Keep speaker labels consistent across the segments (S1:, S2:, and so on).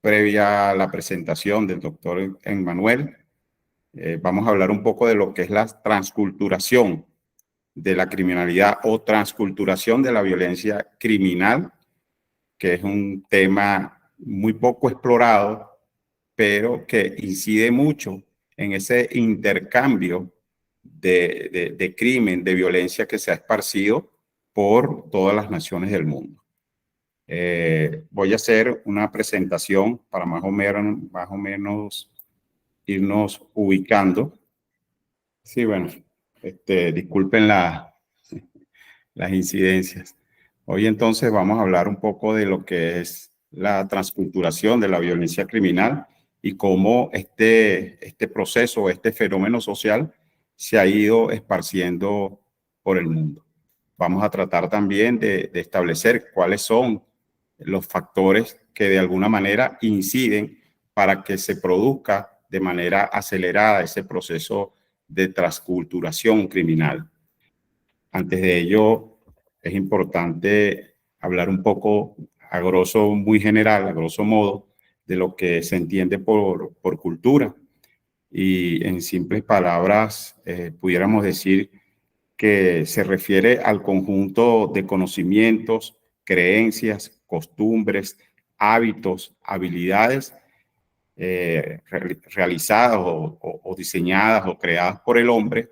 S1: previa a la presentación del doctor Emmanuel, vamos a hablar un poco de lo que es la transculturación de la criminalidad o transculturación de la violencia criminal, que es un tema muy poco explorado, pero que incide mucho en ese intercambio de crimen, de violencia que se ha esparcido por todas las naciones del mundo. Voy a hacer una presentación para más o menos irnos ubicando. Sí, bueno, disculpen las incidencias. Hoy entonces vamos a hablar un poco de lo que es la transculturación de la violencia criminal y cómo este proceso, este fenómeno social se ha ido esparciendo por el mundo. Vamos a tratar también de establecer cuáles son los factores que de alguna manera inciden para que se produzca de manera acelerada ese proceso de transculturación criminal. Antes de ello, es importante hablar un poco a muy general, a grosso modo, de lo que se entiende por cultura. Y en simples palabras, pudiéramos decir que se refiere al conjunto de conocimientos, creencias, costumbres, hábitos, habilidades realizadas o diseñadas o creadas por el hombre,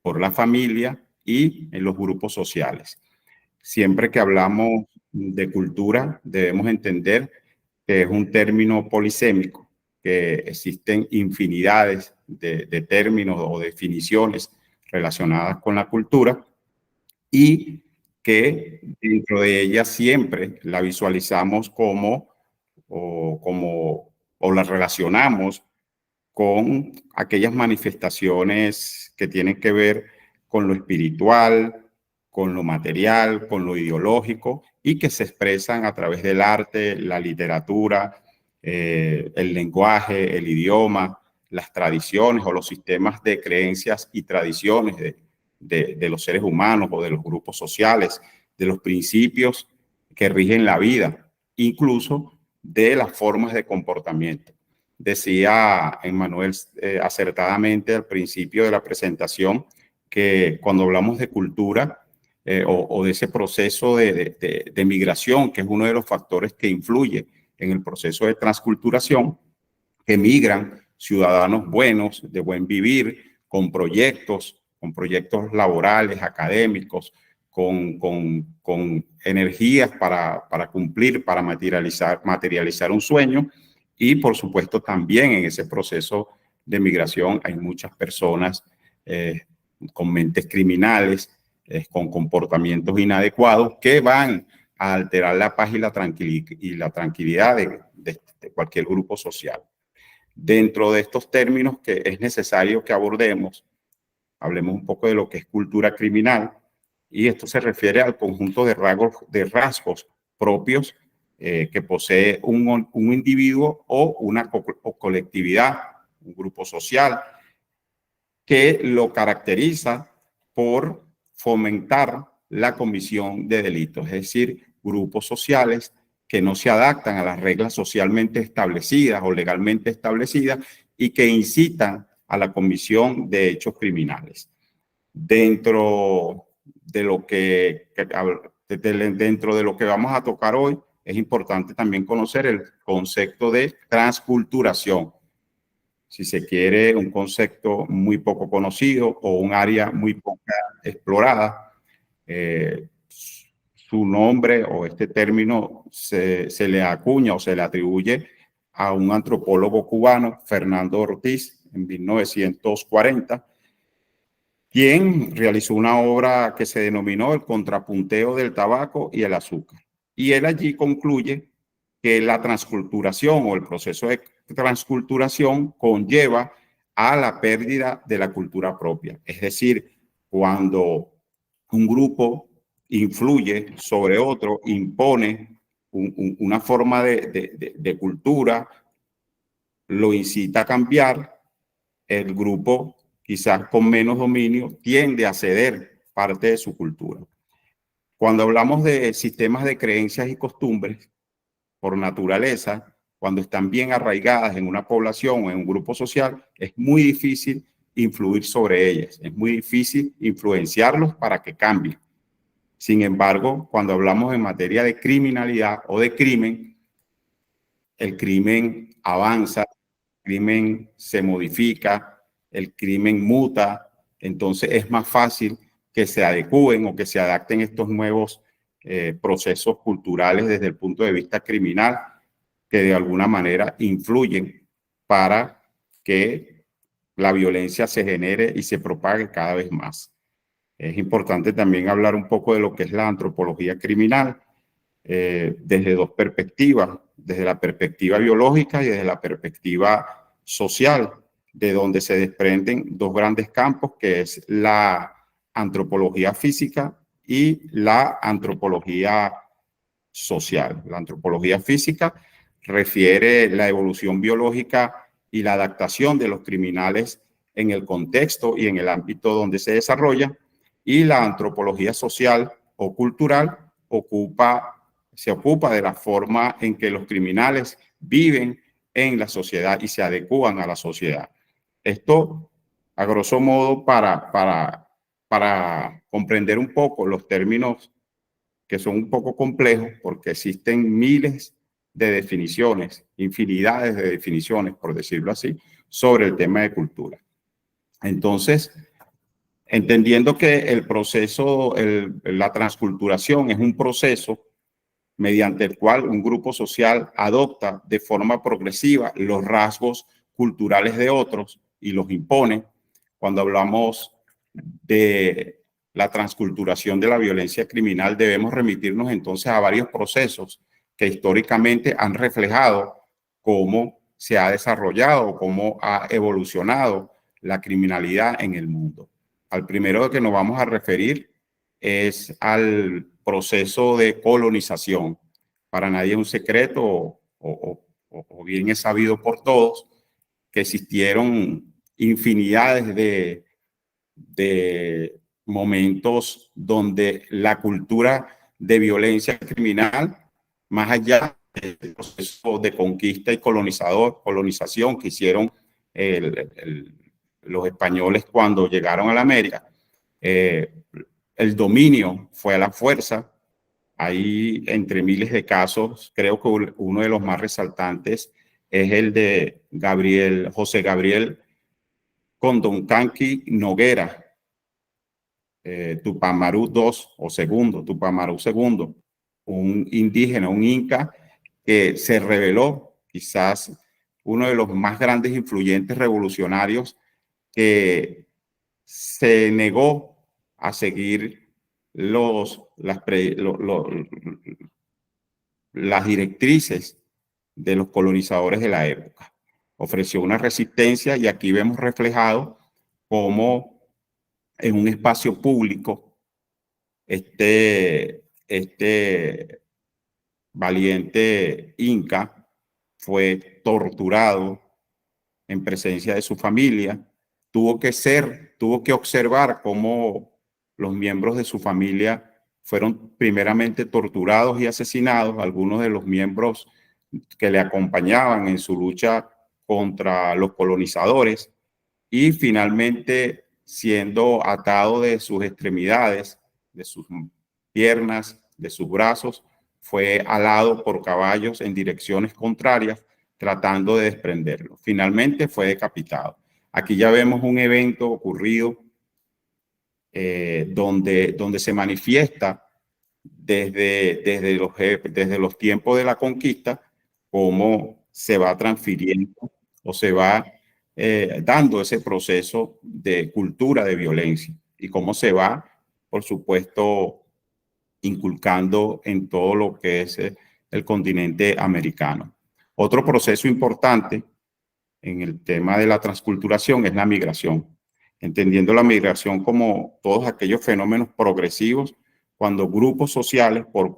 S1: por la familia y en los grupos sociales. Siempre que hablamos de cultura, debemos entender que es un término polisémico, que existen infinidades de términos o definiciones relacionadas con la cultura y que dentro de ella siempre la visualizamos o la relacionamos con aquellas manifestaciones que tienen que ver con lo espiritual, con lo material, con lo ideológico y que se expresan a través del arte, la literatura, el lenguaje, el idioma, las tradiciones o los sistemas de creencias y tradiciones de los seres humanos o de los grupos sociales, de los principios que rigen la vida, incluso de las formas de comportamiento. Decía Emmanuel acertadamente al principio de la presentación que cuando hablamos de cultura o de ese proceso de migración, que es uno de los factores que influye en el proceso de transculturación, que migran ciudadanos buenos, de buen vivir, con proyectos laborales, académicos, con energías para cumplir, para materializar un sueño. Y por supuesto también en ese proceso de migración hay muchas personas con mentes criminales, con comportamientos inadecuados que van a alterar la paz y la tranquilidad de cualquier grupo social. Dentro de estos términos que es necesario que abordemos, hablemos un poco de lo que es cultura criminal, y esto se refiere al conjunto de rasgos propios que posee un individuo o una colectividad, un grupo social, que lo caracteriza por fomentar la comisión de delitos, es decir, grupos sociales que no se adaptan a las reglas socialmente establecidas o legalmente establecidas y que incitan a la comisión de hechos criminales. Dentro de lo que vamos a tocar hoy, es importante también conocer el concepto de transculturación. Si se quiere, un concepto muy poco conocido o un área muy poco explorada. Su nombre o este término se le acuña o se le atribuye a un antropólogo cubano, Fernando Ortiz, en 1940, quien realizó una obra que se denominó El contrapunteo del tabaco y el azúcar. Y él allí concluye que la transculturación o el proceso de transculturación conlleva a la pérdida de la cultura propia. Es decir, cuando un grupo influye sobre otro, impone una forma de cultura, lo incita a cambiar, el grupo quizás con menos dominio tiende a ceder parte de su cultura. Cuando hablamos de sistemas de creencias y costumbres, por naturaleza, cuando están bien arraigadas en una población o en un grupo social, es muy difícil influir sobre ellas, es muy difícil influenciarlos para que cambien. Sin embargo, cuando hablamos en materia de criminalidad o de crimen, el crimen avanza, el crimen se modifica, el crimen muta, entonces es más fácil que se adecúen o que se adapten estos nuevos procesos culturales desde el punto de vista criminal, que de alguna manera influyen para que la violencia se genere y se propague cada vez más. Es importante también hablar un poco de lo que es la antropología criminal, desde dos perspectivas, desde la perspectiva biológica y desde la perspectiva social, de donde se desprenden dos grandes campos, que es la antropología física y la antropología social. La antropología física refiere la evolución biológica y la adaptación de los criminales en el contexto y en el ámbito donde se desarrolla, y la antropología social o cultural se ocupa de la forma en que los criminales viven en la sociedad y se adecúan a la sociedad. Esto, a grosso modo, para comprender un poco los términos que son un poco complejos, porque existen miles de definiciones, infinidades de definiciones, por decirlo así, sobre el tema de cultura. Entonces, entendiendo que el proceso, la transculturación es un proceso mediante el cual un grupo social adopta de forma progresiva los rasgos culturales de otros y los impone. Cuando hablamos de la transculturación de la violencia criminal, debemos remitirnos entonces a varios procesos que históricamente han reflejado cómo se ha desarrollado, cómo ha evolucionado la criminalidad en el mundo. Al primero que nos vamos a referir es al proceso de colonización. Para nadie es un secreto o bien es sabido por todos que existieron infinidades de momentos donde la cultura de violencia criminal, más allá del proceso de conquista y colonización que hicieron los españoles cuando llegaron a la América, el dominio fue a la fuerza. Hay entre miles de casos, creo que uno de los más resaltantes es el de José Gabriel Condoncanqui Noguera, Tupamaru II o segundo, Tupamaru II, un indígena, un inca que se rebeló, quizás uno de los más grandes influyentes revolucionarios, que se negó a seguir las directrices de los colonizadores de la época. Ofreció una resistencia y aquí vemos reflejado cómo en un espacio público este valiente inca fue torturado en presencia de su familia. Tuvo que observar cómo los miembros de su familia fueron primeramente torturados y asesinados, algunos de los miembros que le acompañaban en su lucha contra los colonizadores, y finalmente siendo atado de sus extremidades, de sus piernas, de sus brazos, fue alado por caballos en direcciones contrarias, tratando de desprenderlo. Finalmente fue decapitado. Aquí ya vemos un evento ocurrido donde se manifiesta desde los tiempos de la conquista cómo se va transfiriendo o se va dando ese proceso de cultura de violencia y cómo se va, por supuesto, inculcando en todo lo que es el continente americano. Otro proceso importante en el tema de la transculturación es la migración, entendiendo la migración como todos aquellos fenómenos progresivos cuando grupos sociales por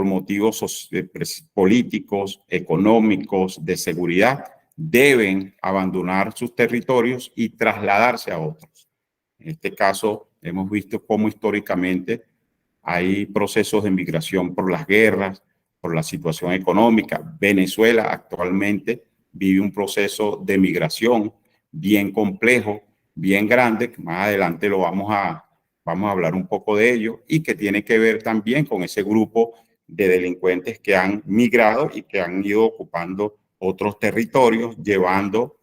S1: motivos políticos, económicos, de seguridad, deben abandonar sus territorios y trasladarse a otros. En este caso, hemos visto cómo históricamente hay procesos de migración por las guerras, por la situación económica. Venezuela actualmente vive un proceso de migración bien complejo, bien grande, que más adelante lo vamos a hablar un poco de ello, y que tiene que ver también con ese grupo de delincuentes que han migrado y que han ido ocupando otros territorios, llevando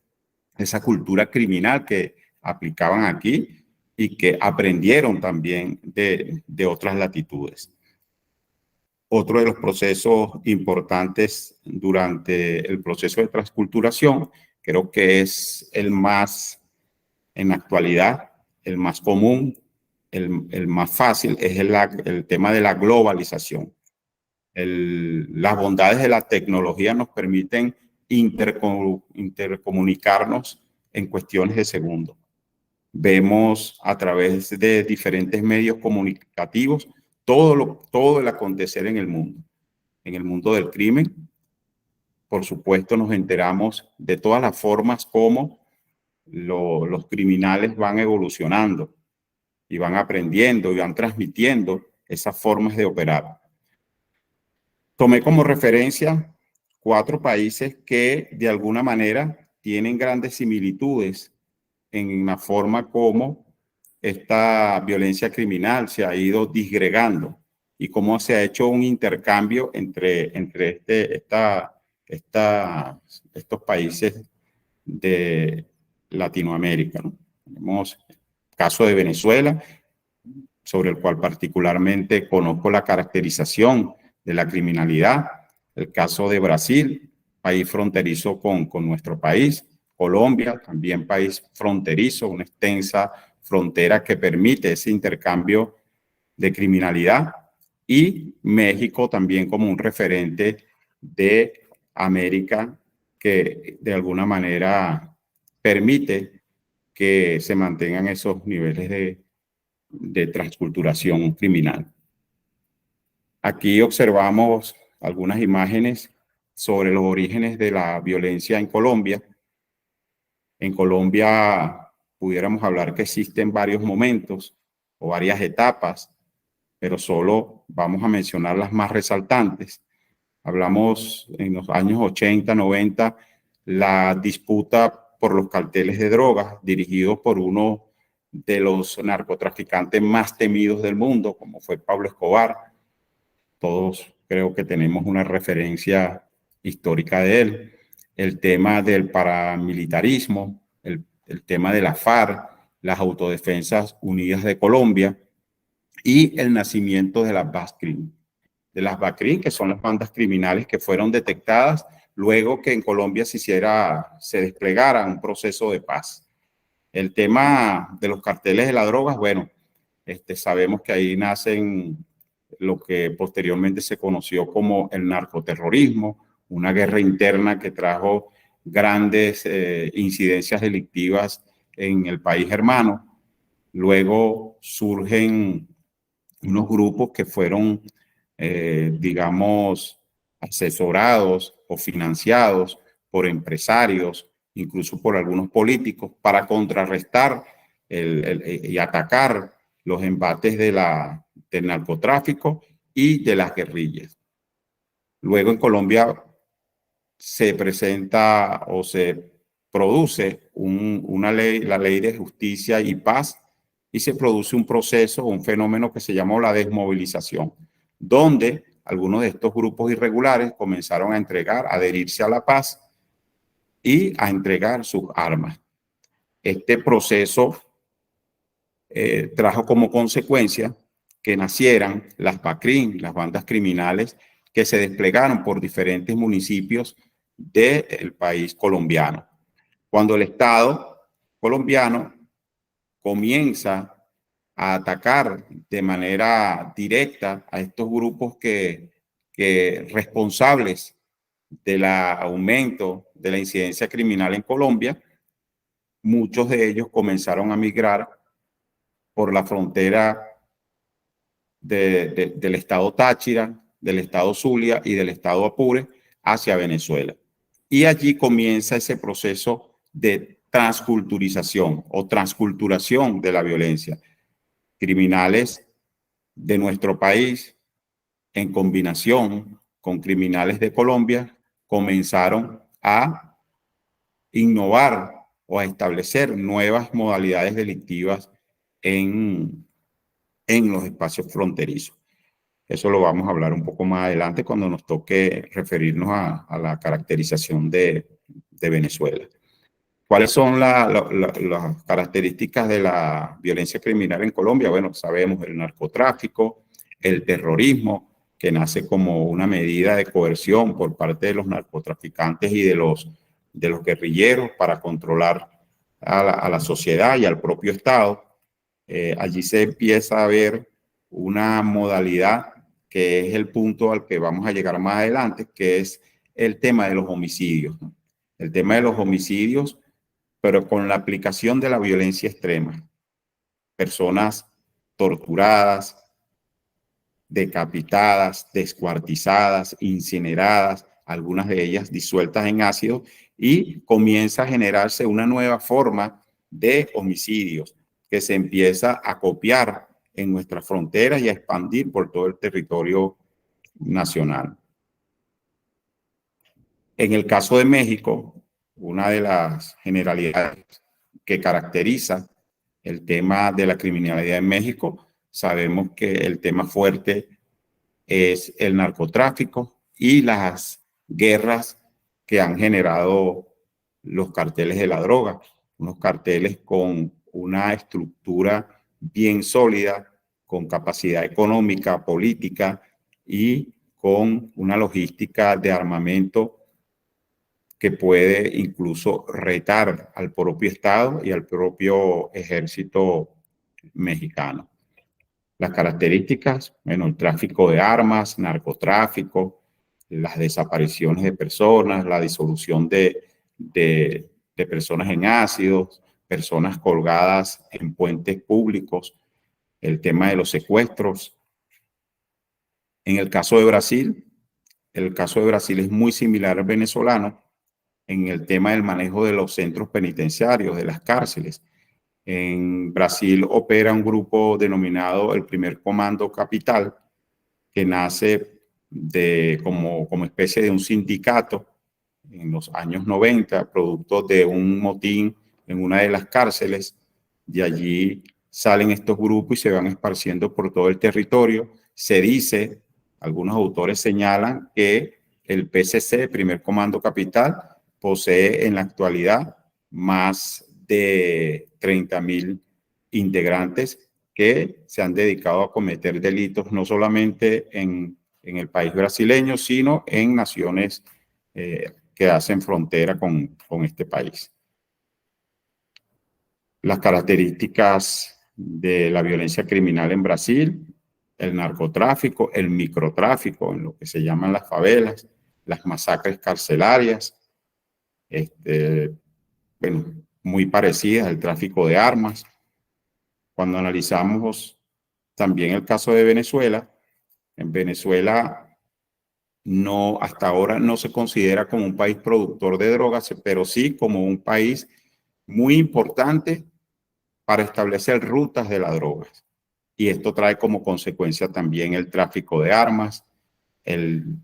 S1: esa cultura criminal que aplicaban aquí y que aprendieron también de otras latitudes. Otro de los procesos importantes durante el proceso de transculturación, creo que es el más, en la actualidad, el más común, el más fácil, es el tema de la globalización. Las bondades de la tecnología nos permiten intercomunicarnos en cuestiones de segundos. Vemos a través de diferentes medios comunicativos todo el acontecer en el mundo. En el mundo del crimen, por supuesto, nos enteramos de todas las formas como los criminales van evolucionando y van aprendiendo y van transmitiendo esas formas de operar. Tomé como referencia 4 países que de alguna manera tienen grandes similitudes en la forma como esta violencia criminal se ha ido disgregando y cómo se ha hecho un intercambio entre estos países de Latinoamérica, ¿no? Tenemos el caso de Venezuela, sobre el cual particularmente conozco la caracterización de la criminalidad, el caso de Brasil, país fronterizo con nuestro país, Colombia, también país fronterizo, una extensa frontera que permite ese intercambio de criminalidad, y México también como un referente de América que de alguna manera permite que se mantengan esos niveles de transculturación criminal. Aquí observamos algunas imágenes sobre los orígenes de la violencia en Colombia. En Colombia pudiéramos hablar que existen varios momentos o varias etapas, pero solo vamos a mencionar las más resaltantes. Hablamos en los años 80, 90, la disputa por los carteles de drogas dirigidos por uno de los narcotraficantes más temidos del mundo, como fue Pablo Escobar. Todos creo que tenemos una referencia histórica de él. El tema del paramilitarismo, el tema de la FARC, las Autodefensas Unidas de Colombia y el nacimiento de las BACRIM. De las BACRIM, que son las bandas criminales que fueron detectadas luego que en Colombia se desplegara un proceso de paz. El tema de los carteles de las drogas, bueno, sabemos que ahí nacen lo que posteriormente se conoció como el narcoterrorismo, una guerra interna que trajo grandes incidencias delictivas en el país hermano. Luego surgen unos grupos que fueron, digamos, asesorados o financiados por empresarios, incluso por algunos políticos, para contrarrestar y atacar los embates del narcotráfico y de las guerrillas. Luego en Colombia se presenta o se produce una ley, la Ley de Justicia y Paz, y se produce un proceso, un fenómeno que se llamó la desmovilización, donde algunos de estos grupos irregulares comenzaron a adherirse a la paz y a entregar sus armas. Este proceso trajo como consecuencia que nacieran las BACRIM, las bandas criminales que se desplegaron por diferentes municipios del país colombiano. Cuando el Estado colombiano comienza a atacar de manera directa a estos grupos que responsables del aumento de la incidencia criminal en Colombia, muchos de ellos comenzaron a migrar por la frontera del estado Táchira, del estado Zulia y del estado Apure hacia Venezuela. Y allí comienza ese proceso de transculturización o transculturación de la violencia. Criminales de nuestro país en combinación con criminales de Colombia, comenzaron a innovar o a establecer nuevas modalidades delictivas en los espacios fronterizos. Eso lo vamos a hablar un poco más adelante cuando nos toque referirnos a la caracterización de Venezuela. ¿Cuáles son las características de la violencia criminal en Colombia? Bueno, sabemos el narcotráfico, el terrorismo, que nace como una medida de coerción por parte de los narcotraficantes y de los guerrilleros para controlar a la sociedad y al propio Estado. Allí se empieza a ver una modalidad que es el punto al que vamos a llegar más adelante, que es el tema de los homicidios, ¿no? El tema de los homicidios, pero con la aplicación de la violencia extrema. Personas torturadas, decapitadas, descuartizadas, incineradas, algunas de ellas disueltas en ácido, y comienza a generarse una nueva forma de homicidios que se empieza a copiar en nuestras fronteras y a expandir por todo el territorio nacional. En el caso de México, una de las generalidades que caracteriza el tema de la criminalidad en México, sabemos que el tema fuerte es el narcotráfico y las guerras que han generado los carteles de la droga, unos carteles con una estructura bien sólida, con capacidad económica, política y con una logística de armamento que puede incluso retar al propio Estado y al propio ejército mexicano. Las características, bueno, el tráfico de armas, narcotráfico, las desapariciones de personas, la disolución de personas en ácidos, personas colgadas en puentes públicos, el tema de los secuestros. En el caso de Brasil, es muy similar al venezolano en el tema del manejo de los centros penitenciarios, de las cárceles. En Brasil opera un grupo denominado el Primer Comando Capital, que nace como especie de un sindicato en los años 90, producto de un motín en una de las cárceles. De allí salen estos grupos y se van esparciendo por todo el territorio. Se dice, algunos autores señalan que el PCC, Primer Comando Capital, posee en la actualidad más de 30.000 integrantes que se han dedicado a cometer delitos no solamente en el país brasileño, sino en naciones que hacen frontera con este país. Las características de la violencia criminal en Brasil, el narcotráfico, el microtráfico, en lo que se llaman las favelas, las masacres carcelarias, bueno, muy parecidas al tráfico de armas. Cuando analizamos también el caso de Venezuela, en Venezuela hasta ahora no se considera como un país productor de drogas, pero sí como un país muy importante para establecer rutas de las drogas. Y esto trae como consecuencia también el tráfico de armas, el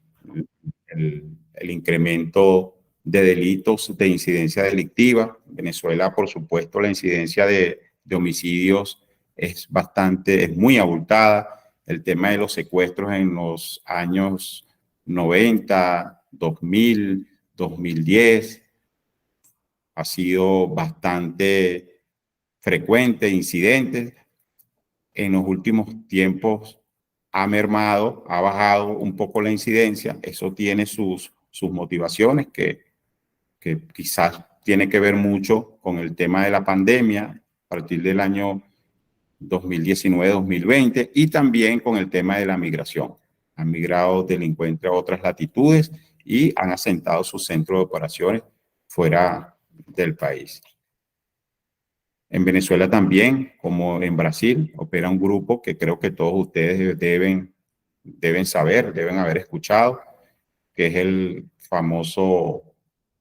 S1: incremento de delitos de incidencia delictiva. En Venezuela, por supuesto, la incidencia de homicidios es muy abultada. El tema de los secuestros en los años 90, 2000, 2010 ha sido bastante frecuente, incidentes. En los últimos tiempos ha mermado, ha bajado un poco la incidencia. Eso tiene sus motivaciones que quizás tiene que ver mucho con el tema de la pandemia a partir del año 2019-2020 y también con el tema de la migración. Han migrado delincuentes a otras latitudes y han asentado sus centros de operaciones fuera del país. En Venezuela también, como en Brasil, opera un grupo que creo que todos ustedes deben saber, deben haber escuchado, que es el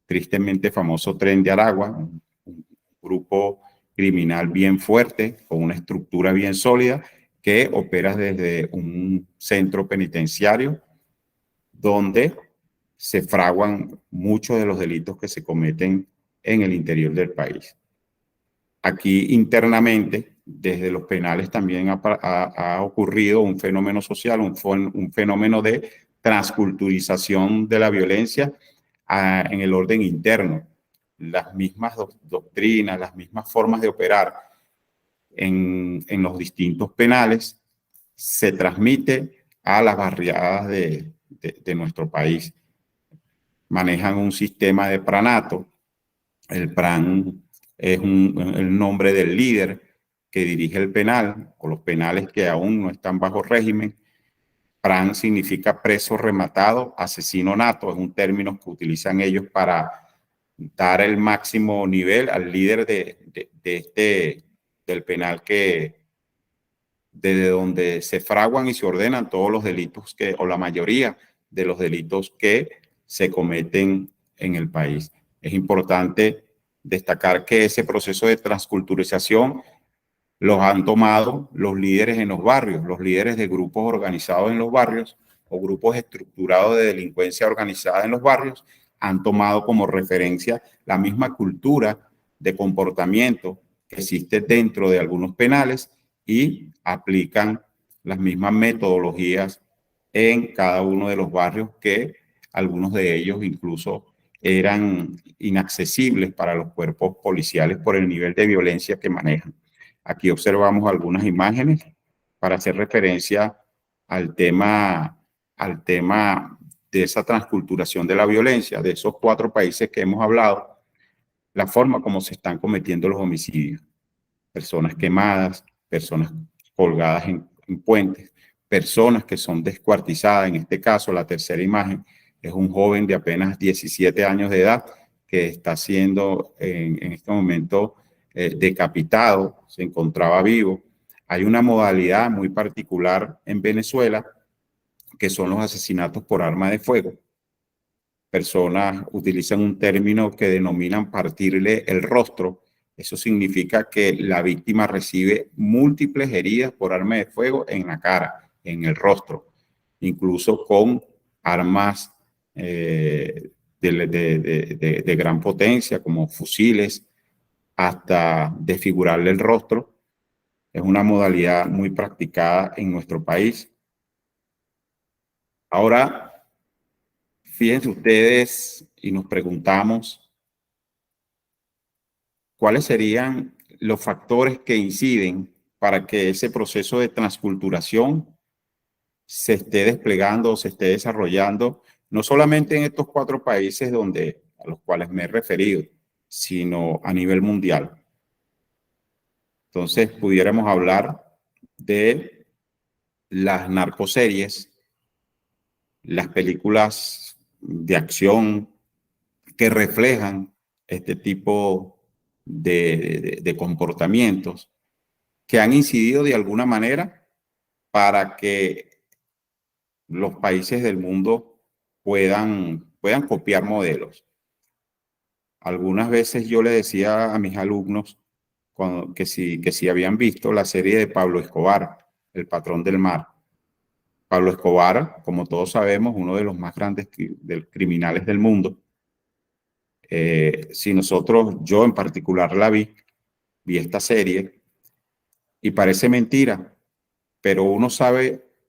S1: tristemente famoso Tren de Aragua, un grupo criminal bien fuerte, con una estructura bien sólida, que opera desde un centro penitenciario donde se fraguan muchos de los delitos que se cometen en el interior del país. Aquí internamente, desde los penales también ha ocurrido un fenómeno social, un fenómeno de transculturización de la violencia en el orden interno. Las mismas doctrinas, las mismas formas de operar en los distintos penales se transmite a las barriadas de nuestro país. Manejan un sistema de pranato. El PRAN es el nombre del líder que dirige el penal, o los penales que aún no están bajo régimen. PRAN significa preso rematado, asesino nato, es un término que utilizan ellos para dar el máximo nivel al líder del penal, desde donde se fraguan y se ordenan todos los delitos o la mayoría de los delitos que se cometen en el país. Es importante destacar que ese proceso de transculturización los han tomado los líderes en los barrios, los líderes de grupos organizados en los barrios o grupos estructurados de delincuencia organizada en los barrios, han tomado como referencia la misma cultura de comportamiento que existe dentro de algunos penales y aplican las mismas metodologías en cada uno de los barrios, que algunos de ellos incluso eran inaccesibles para los cuerpos policiales por el nivel de violencia que manejan. Aquí observamos algunas imágenes para hacer referencia al tema de esa transculturación de la violencia, de esos 4 países que hemos hablado, la forma como se están cometiendo los homicidios. Personas quemadas, personas colgadas en puentes, personas que son descuartizadas. En este caso, la tercera imagen es un joven de apenas 17 años de edad que está siendo en este momento decapitado, se encontraba vivo. Hay una modalidad muy particular en Venezuela que son los asesinatos por arma de fuego. Personas utilizan un término que denominan partirle el rostro. Eso significa que la víctima recibe múltiples heridas por arma de fuego en la cara, en el rostro, incluso con armas de gran potencia, como fusiles, hasta desfigurarle el rostro. Es una modalidad muy practicada en nuestro país. Ahora, fíjense ustedes y nos preguntamos cuáles serían los factores que inciden para que ese proceso de transculturación se esté desplegando o se esté desarrollando, no solamente en estos 4 países a los cuales me he referido, sino a nivel mundial. Entonces, pudiéramos hablar de las narcoseries, las películas de acción que reflejan este tipo de comportamientos que han incidido de alguna manera para que los países del mundo puedan copiar modelos. Algunas veces yo le decía a mis alumnos que si habían visto la serie de Pablo Escobar, El Patrón del Mar. Pablo Escobar, como todos sabemos, uno de los más grandes criminales del mundo. Yo en particular vi esta serie y parece mentira, pero uno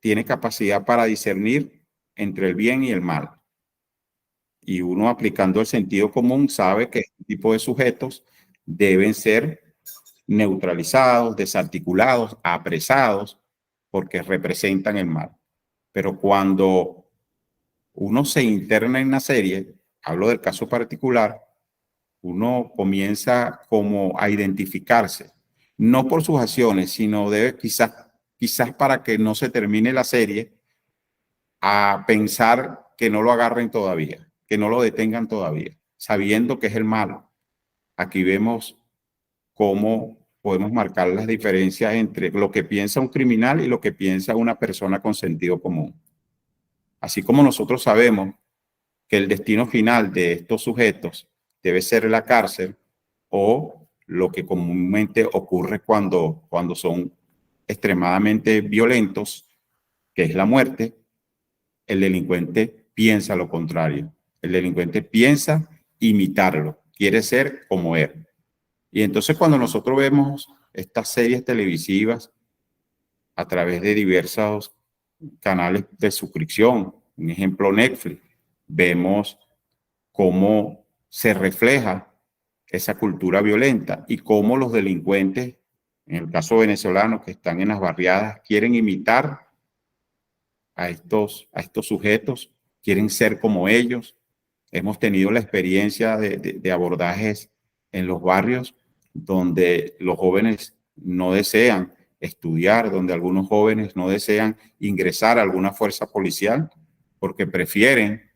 S1: tiene capacidad para discernir entre el bien y el mal. Y uno, aplicando el sentido común, sabe que este tipo de sujetos deben ser neutralizados, desarticulados, apresados, porque representan el mal. Pero cuando uno se interna en la serie, hablo del caso particular, uno comienza como a identificarse, no por sus acciones, sino quizás para que no se termine la serie, a pensar que no lo agarren todavía, que no lo detengan todavía, sabiendo que es el malo. Aquí vemos cómo podemos marcar las diferencias entre lo que piensa un criminal y lo que piensa una persona con sentido común. Así como nosotros sabemos que el destino final de estos sujetos debe ser la cárcel, o lo que comúnmente ocurre cuando son extremadamente violentos, que es la muerte, el delincuente piensa lo contrario. El delincuente piensa imitarlo, quiere ser como él. Y entonces cuando nosotros vemos estas series televisivas a través de diversos canales de suscripción, un ejemplo Netflix, vemos cómo se refleja esa cultura violenta y cómo los delincuentes, en el caso venezolano, que están en las barriadas, quieren imitar a estos sujetos, quieren ser como ellos. Hemos tenido la experiencia de abordajes en los barrios donde los jóvenes no desean estudiar, donde algunos jóvenes no desean ingresar a alguna fuerza policial porque prefieren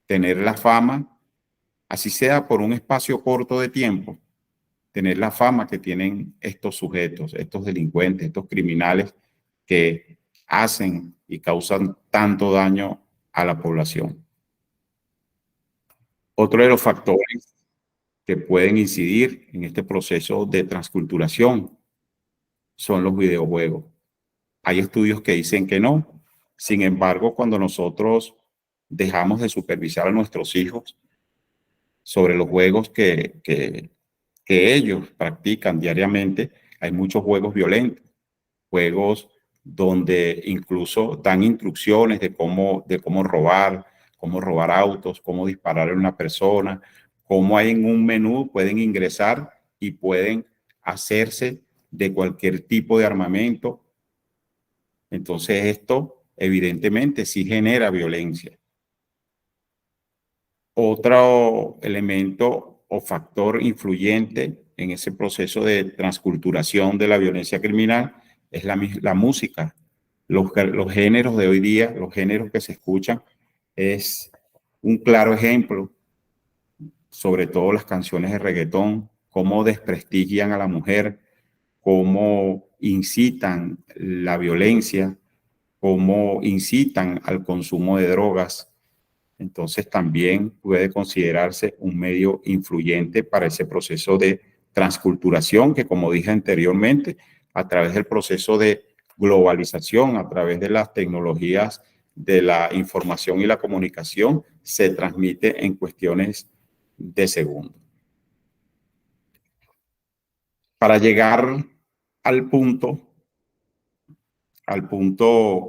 S1: tener la fama, así sea por un espacio corto de tiempo, tener la fama que tienen estos sujetos, estos delincuentes, estos criminales que hacen y causan tanto daño a la población. Otro de los factores que pueden incidir en este proceso de transculturación son los videojuegos. Hay estudios que dicen que no. Sin embargo, cuando nosotros dejamos de supervisar a nuestros hijos sobre los juegos que ellos practican diariamente, hay muchos juegos violentos, juegos donde incluso dan instrucciones de cómo robar autos, cómo disparar a una persona, cómo hay en un menú pueden ingresar y pueden hacerse de cualquier tipo de armamento. Entonces esto evidentemente sí genera violencia. Otro elemento o factor influyente en ese proceso de transculturación de la violencia criminal es la música. Los géneros de hoy día, los géneros que se escuchan, es un claro ejemplo, sobre todo las canciones de reggaetón, cómo desprestigian a la mujer, cómo incitan la violencia, cómo incitan al consumo de drogas. Entonces también puede considerarse un medio influyente para ese proceso de transculturación que, como dije anteriormente, a través del proceso de globalización, a través de las tecnologías de la información y la comunicación, se transmite en cuestiones de segundos. Para llegar al punto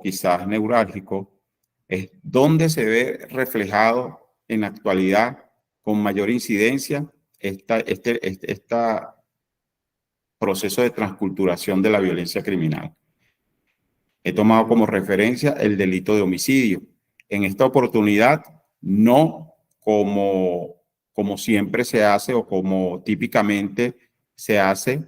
S1: quizás neurálgico, es donde se ve reflejado en la actualidad con mayor incidencia este proceso de transculturación de la violencia criminal. He tomado como referencia el delito de homicidio. En esta oportunidad, no como siempre se hace o como típicamente se hace,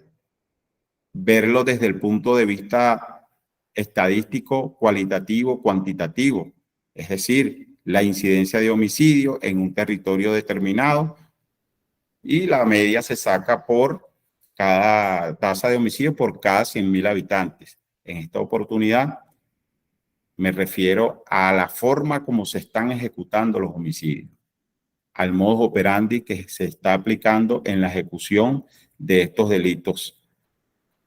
S1: verlo desde el punto de vista estadístico, cualitativo, cuantitativo. Es decir, la incidencia de homicidio en un territorio determinado y la media se saca por cada tasa de homicidio por cada 100.000 habitantes. En esta oportunidad me refiero a la forma como se están ejecutando los homicidios, al modus operandi que se está aplicando en la ejecución de estos delitos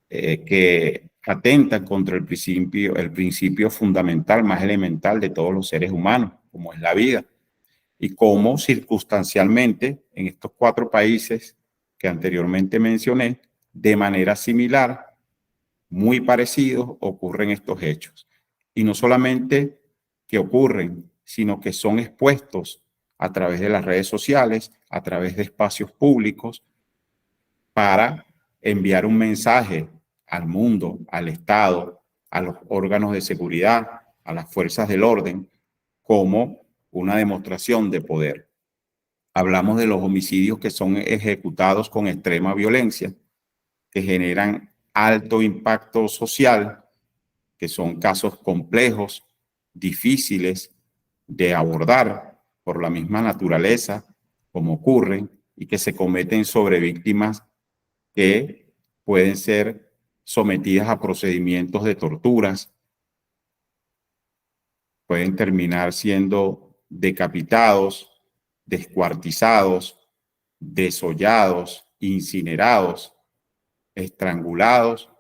S1: que atentan contra el principio fundamental más elemental de todos los seres humanos, como es la vida, y cómo circunstancialmente en estos 4 países que anteriormente mencioné, de manera similar, muy parecidos, ocurren estos hechos. Y no solamente que ocurren, sino que son expuestos a través de las redes sociales, a través de espacios públicos, para enviar un mensaje al mundo, al Estado, a los órganos de seguridad, a las fuerzas del orden, como una demostración de poder. Hablamos de los homicidios que son ejecutados con extrema violencia, que generan alto impacto social, que son casos complejos, difíciles de abordar por la misma naturaleza, como ocurren, y que se cometen sobre víctimas que pueden ser sometidas a procedimientos de torturas, pueden terminar siendo decapitados, descuartizados, desollados, incinerados, estrangulados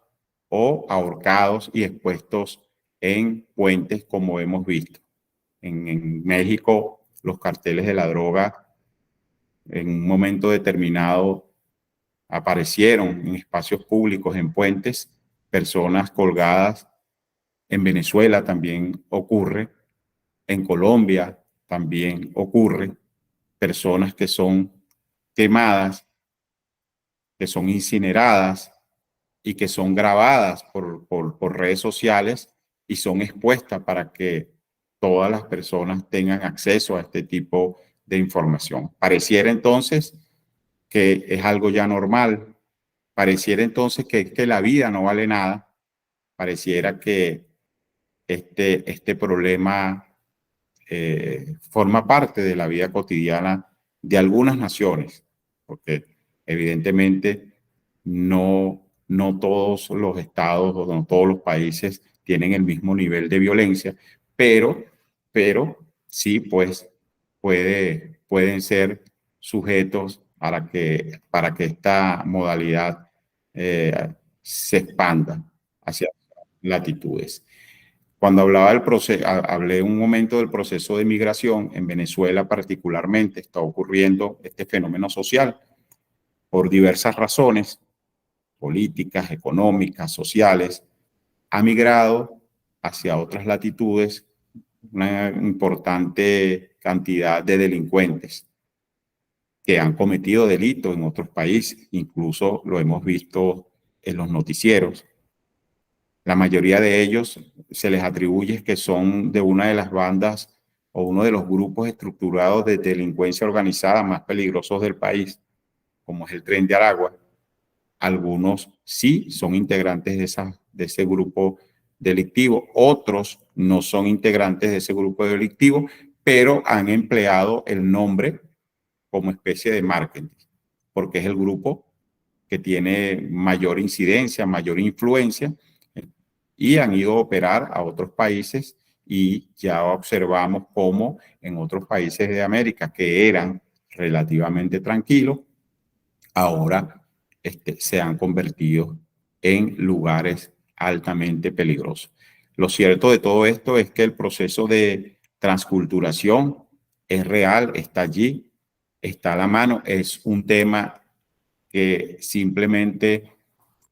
S1: o ahorcados y expuestos en puentes, como hemos visto. En México, los carteles de la droga en un momento determinado aparecieron en espacios públicos, en puentes, personas colgadas. En Venezuela también ocurre, en Colombia también ocurre, personas que son quemadas, que son incineradas y que son grabadas por redes sociales y son expuestas para que todas las personas tengan acceso a este tipo de información. Pareciera entonces que es algo ya normal, pareciera entonces que la vida no vale nada, pareciera que este problema forma parte de la vida cotidiana de algunas naciones, porque evidentemente no todos los estados o no todos los países tienen el mismo nivel de violencia, pero sí, pues pueden ser sujetos para que esta modalidad se expanda hacia latitudes. Cuando hablaba del proceso, hablé un momento del proceso de migración, en Venezuela particularmente está ocurriendo este fenómeno social por diversas razones, políticas, económicas, sociales. Ha migrado hacia otras latitudes una importante cantidad de delincuentes que han cometido delitos en otros países, incluso lo hemos visto en los noticieros. La mayoría de ellos se les atribuye que son de una de las bandas o uno de los grupos estructurados de delincuencia organizada más peligrosos del país, como es el Tren de Aragua. Algunos sí son integrantes de ese grupo delictivo, otros no son integrantes de ese grupo delictivo, pero han empleado el nombre como especie de marketing, porque es el grupo que tiene mayor incidencia, mayor influencia, y han ido a operar a otros países y ya observamos cómo en otros países de América que eran relativamente tranquilos, ahora se han convertido en lugares altamente peligrosos. Lo cierto de todo esto es que el proceso de transculturación es real, está allí, está a la mano, es un tema que simplemente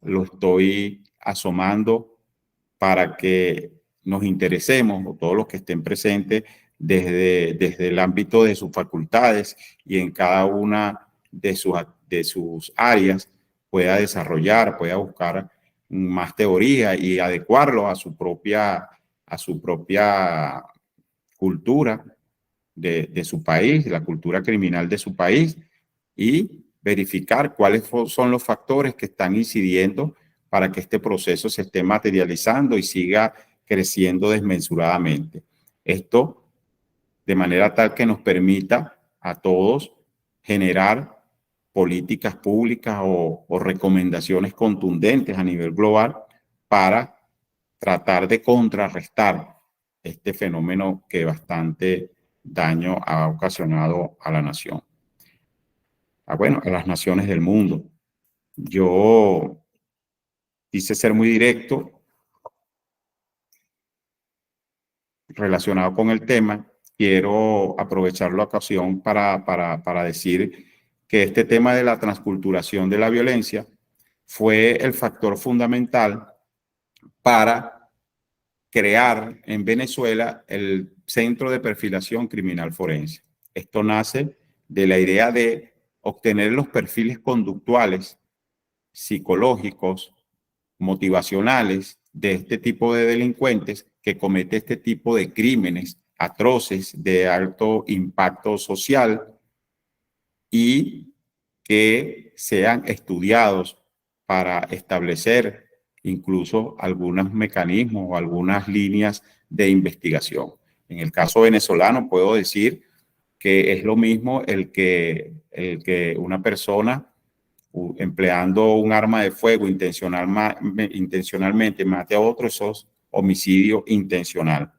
S1: lo estoy asomando para que nos interesemos, o todos los que estén presentes, desde el ámbito de sus facultades y en cada una de sus áreas, pueda desarrollar, pueda buscar más teoría y adecuarlo a su propia cultura de su país, la cultura criminal de su país, y verificar cuáles son los factores que están incidiendo para que este proceso se esté materializando y siga creciendo desmesuradamente. Esto de manera tal que nos permita a todos generar políticas públicas o recomendaciones contundentes a nivel global para tratar de contrarrestar este fenómeno que bastante daño ha ocasionado a la nación. Bueno, a las naciones del mundo. Yo quise ser muy directo relacionado con el tema. Quiero aprovechar la ocasión para decir que este tema de la transculturación de la violencia fue el factor fundamental para crear en Venezuela el Centro de Perfilación Criminal Forense. Esto nace de la idea de obtener los perfiles conductuales, psicológicos, motivacionales de este tipo de delincuentes que comete este tipo de crímenes atroces de alto impacto social y que sean estudiados para establecer incluso algunos mecanismos o algunas líneas de investigación. En el caso venezolano puedo decir que es lo mismo el que una persona empleando un arma de fuego intencionalmente mate a otro, eso es homicidio intencional.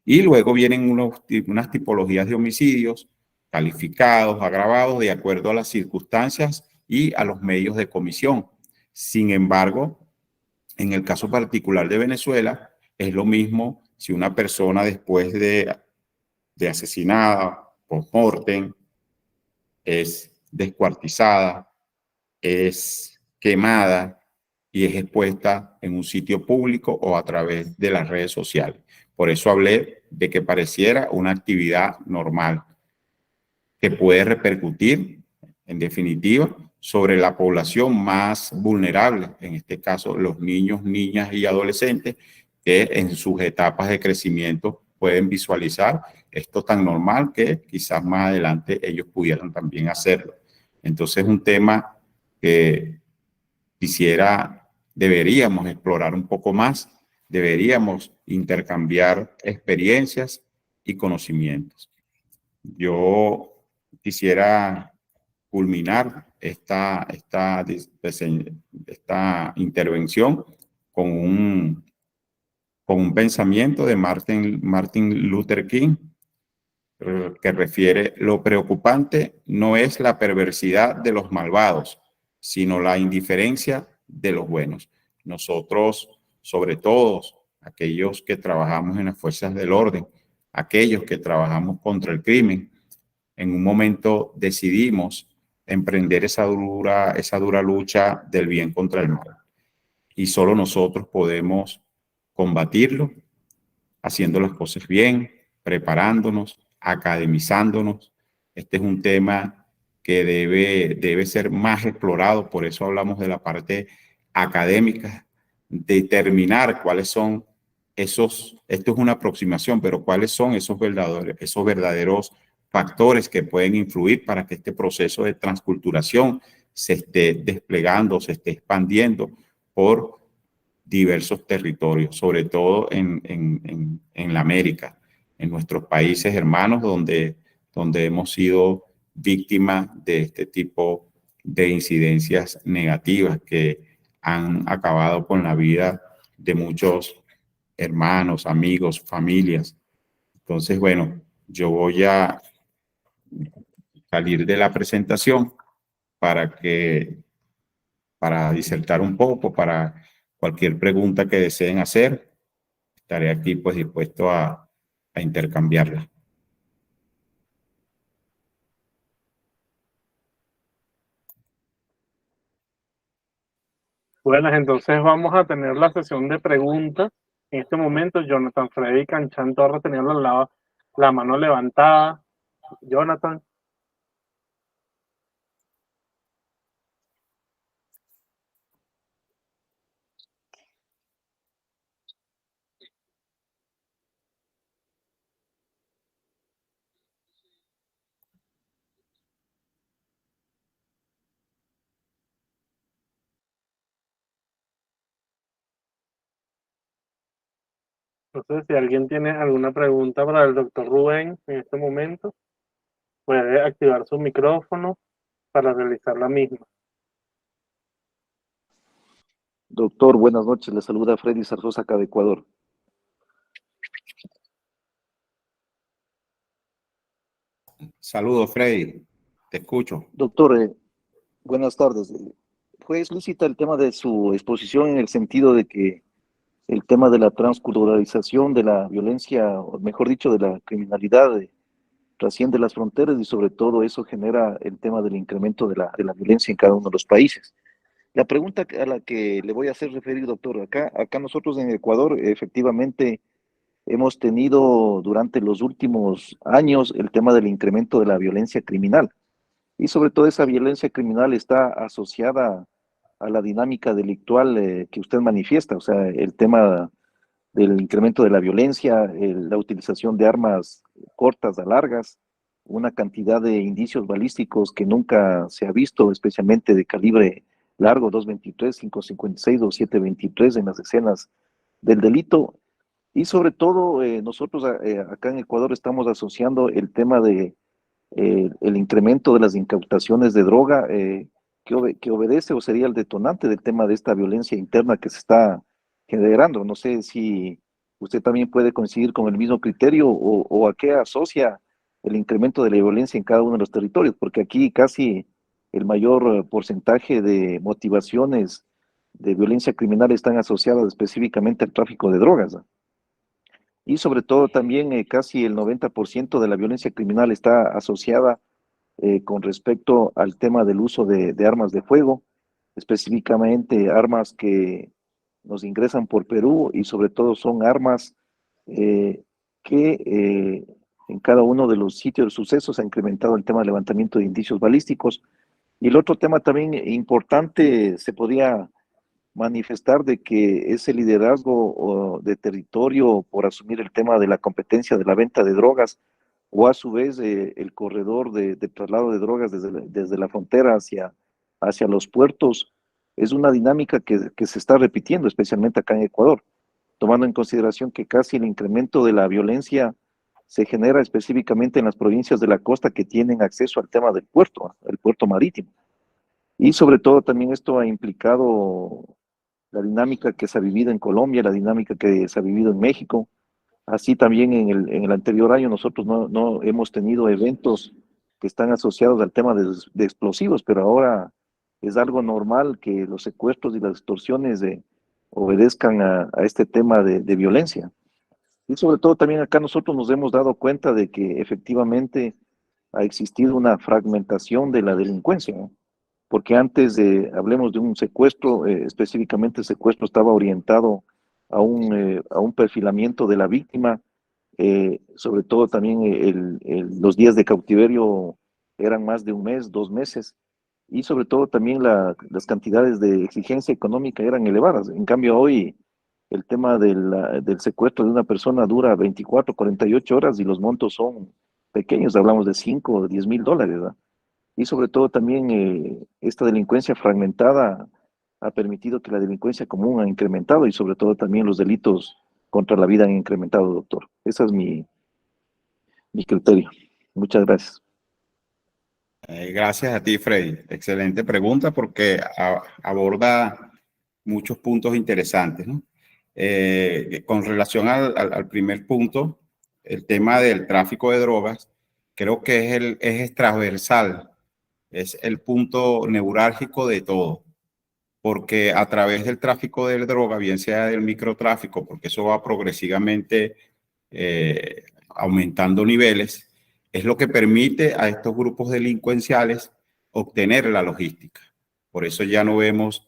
S1: Y luego vienen unas tipologías de homicidios calificados, agravados, de acuerdo a las circunstancias y a los medios de comisión. Sin embargo, en el caso particular de Venezuela, es lo mismo si una persona después de de asesinada, post-mortem, es descuartizada, es quemada y es expuesta en un sitio público o a través de las redes sociales. Por eso hablé de que pareciera una actividad normal que puede repercutir, en definitiva, sobre la población más vulnerable, en este caso los niños, niñas y adolescentes, que en sus etapas de crecimiento pueden visualizar esto tan normal que quizás más adelante ellos pudieran también hacerlo. Entonces es un tema que deberíamos explorar un poco más, deberíamos intercambiar experiencias y conocimientos. Yo quisiera culminar esta intervención con con un pensamiento de Martin Luther King, que refiere: lo preocupante no es la perversidad de los malvados, sino la indiferencia de los buenos. Nosotros, sobre todo aquellos que trabajamos en las fuerzas del orden, aquellos que trabajamos contra el crimen, en un momento decidimos emprender esa dura lucha del bien contra el mal. Y solo nosotros podemos combatirlo haciendo las cosas bien, preparándonos, academizándonos. Este es un tema que debe ser más explorado, por eso hablamos de la parte académica, determinar cuáles son esto es una aproximación, pero cuáles son esos verdaderos factores que pueden influir para que este proceso de transculturación se esté desplegando, se esté expandiendo por diversos territorios, sobre todo en la América, en nuestros países hermanos, donde hemos sido víctimas de este tipo de incidencias negativas que han acabado con la vida de muchos hermanos, amigos, familias. Entonces, bueno, yo voy a salir de la presentación para para disertar un poco, para cualquier pregunta que deseen hacer, estaré aquí pues dispuesto a intercambiarla.
S2: Bueno, entonces vamos a tener la sesión de preguntas. En este momento, Jonathan Freddy Canchan Torres tenía la mano levantada. Jonathan. Entonces, si alguien tiene alguna pregunta para el doctor Rubén en este momento, puede activar su micrófono para realizar la misma.
S3: Doctor, buenas noches. Le saluda Freddy Zarzosa, acá de Ecuador.
S1: Saludos, Freddy. Te escucho.
S3: Doctor, buenas tardes. Fue explícita el tema de su exposición en el sentido de que el tema de la transculturalización de la violencia, o mejor dicho, de la criminalidad, trasciende las fronteras y sobre todo eso genera el tema del incremento de la violencia en cada uno de los países. La pregunta a la que le voy a hacer referir, doctor, acá nosotros en Ecuador efectivamente hemos tenido durante los últimos años el tema del incremento de la violencia criminal. Y sobre todo esa violencia criminal está asociada a la dinámica delictual que usted manifiesta, o sea, el tema del incremento de la violencia, la utilización de armas cortas a largas, una cantidad de indicios balísticos que nunca se ha visto, especialmente de calibre largo, 223, 556 o 723 en las escenas del delito. Y sobre todo, nosotros acá en Ecuador estamos asociando el tema de el incremento de las incautaciones de droga que obedece o sería el detonante del tema de esta violencia interna que se está generando. No sé si usted también puede coincidir con el mismo criterio o a qué asocia el incremento de la violencia en cada uno de los territorios, porque aquí casi el mayor porcentaje de motivaciones de violencia criminal están asociadas específicamente al tráfico de drogas, ¿no? y sobre todo también casi el 90% de la violencia criminal está asociada con respecto al tema del uso de armas de fuego, específicamente armas que nos ingresan por Perú y sobre todo son armas eh, que en cada uno de los sitios de sucesos ha incrementado el tema de levantamiento de indicios balísticos. Y el otro tema también importante se podía manifestar de que ese liderazgo de territorio por asumir el tema de la competencia de la venta de drogas o a su vez el corredor de traslado de drogas desde la frontera hacia los puertos es una dinámica que se está repitiendo, especialmente acá en Ecuador, tomando en consideración que casi el incremento de la violencia se genera específicamente en las provincias de la costa que tienen acceso al tema del puerto, el puerto marítimo. Y sobre todo también esto ha implicado la dinámica que se ha vivido en Colombia, la dinámica que se ha vivido en México. Así también en el anterior año nosotros no hemos tenido eventos que están asociados al tema de explosivos, pero ahora es algo normal que los secuestros y las extorsiones obedezcan a este tema de violencia. Y sobre todo también acá nosotros nos hemos dado cuenta de que efectivamente ha existido una fragmentación de la delincuencia, ¿no? Porque antes hablemos de un secuestro, específicamente el secuestro estaba orientado a un perfilamiento de la víctima, sobre todo también los días de cautiverio eran más de un mes, 2 meses, y sobre todo también las cantidades de exigencia económica eran elevadas. En cambio hoy el tema del secuestro de una persona dura 24, 48 horas y los montos son pequeños, hablamos de 5 o 10 mil dólares, ¿verdad? Y sobre todo también esta delincuencia fragmentada ha permitido que la delincuencia común ha incrementado y sobre todo también los delitos contra la vida han incrementado, doctor. Ese es mi criterio. Muchas gracias.
S1: Gracias a ti, Freddy. Excelente pregunta porque aborda muchos puntos interesantes, ¿no? Con relación al primer punto, el tema del tráfico de drogas, creo que es transversal, es el punto neurálgico de todo, porque a través del tráfico de droga, bien sea del microtráfico, porque eso va progresivamente aumentando niveles, es lo que permite a estos grupos delincuenciales obtener la logística. Por eso ya no vemos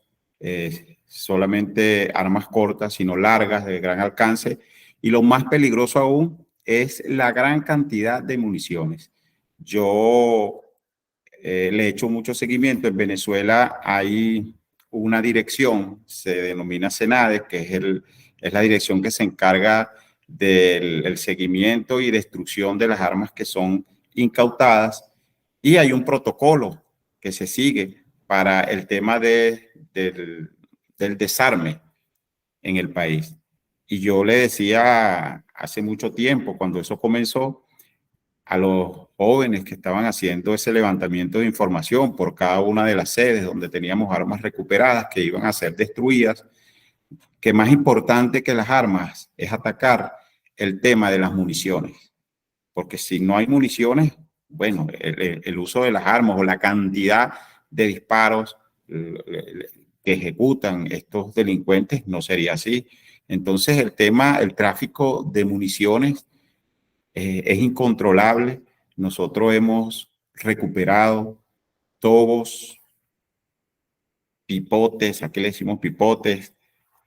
S1: solamente armas cortas, sino largas, de gran alcance. Y lo más peligroso aún es la gran cantidad de municiones. Yo le he hecho mucho seguimiento. En Venezuela hay una dirección, se denomina SENADE, que es la dirección que se encarga del seguimiento y destrucción de las armas que son incautadas, y hay un protocolo que se sigue para el tema del desarme en el país. Y yo le decía hace mucho tiempo, cuando eso comenzó, a los jóvenes que estaban haciendo ese levantamiento de información por cada una de las sedes donde teníamos armas recuperadas que iban a ser destruidas, que más importante que las armas es atacar el tema de las municiones. Porque si no hay municiones, bueno, el uso de las armas o la cantidad de disparos que ejecutan estos delincuentes no sería así. Entonces el tráfico de municiones es incontrolable. Nosotros hemos recuperado tobos, pipotes, aquí le decimos pipotes,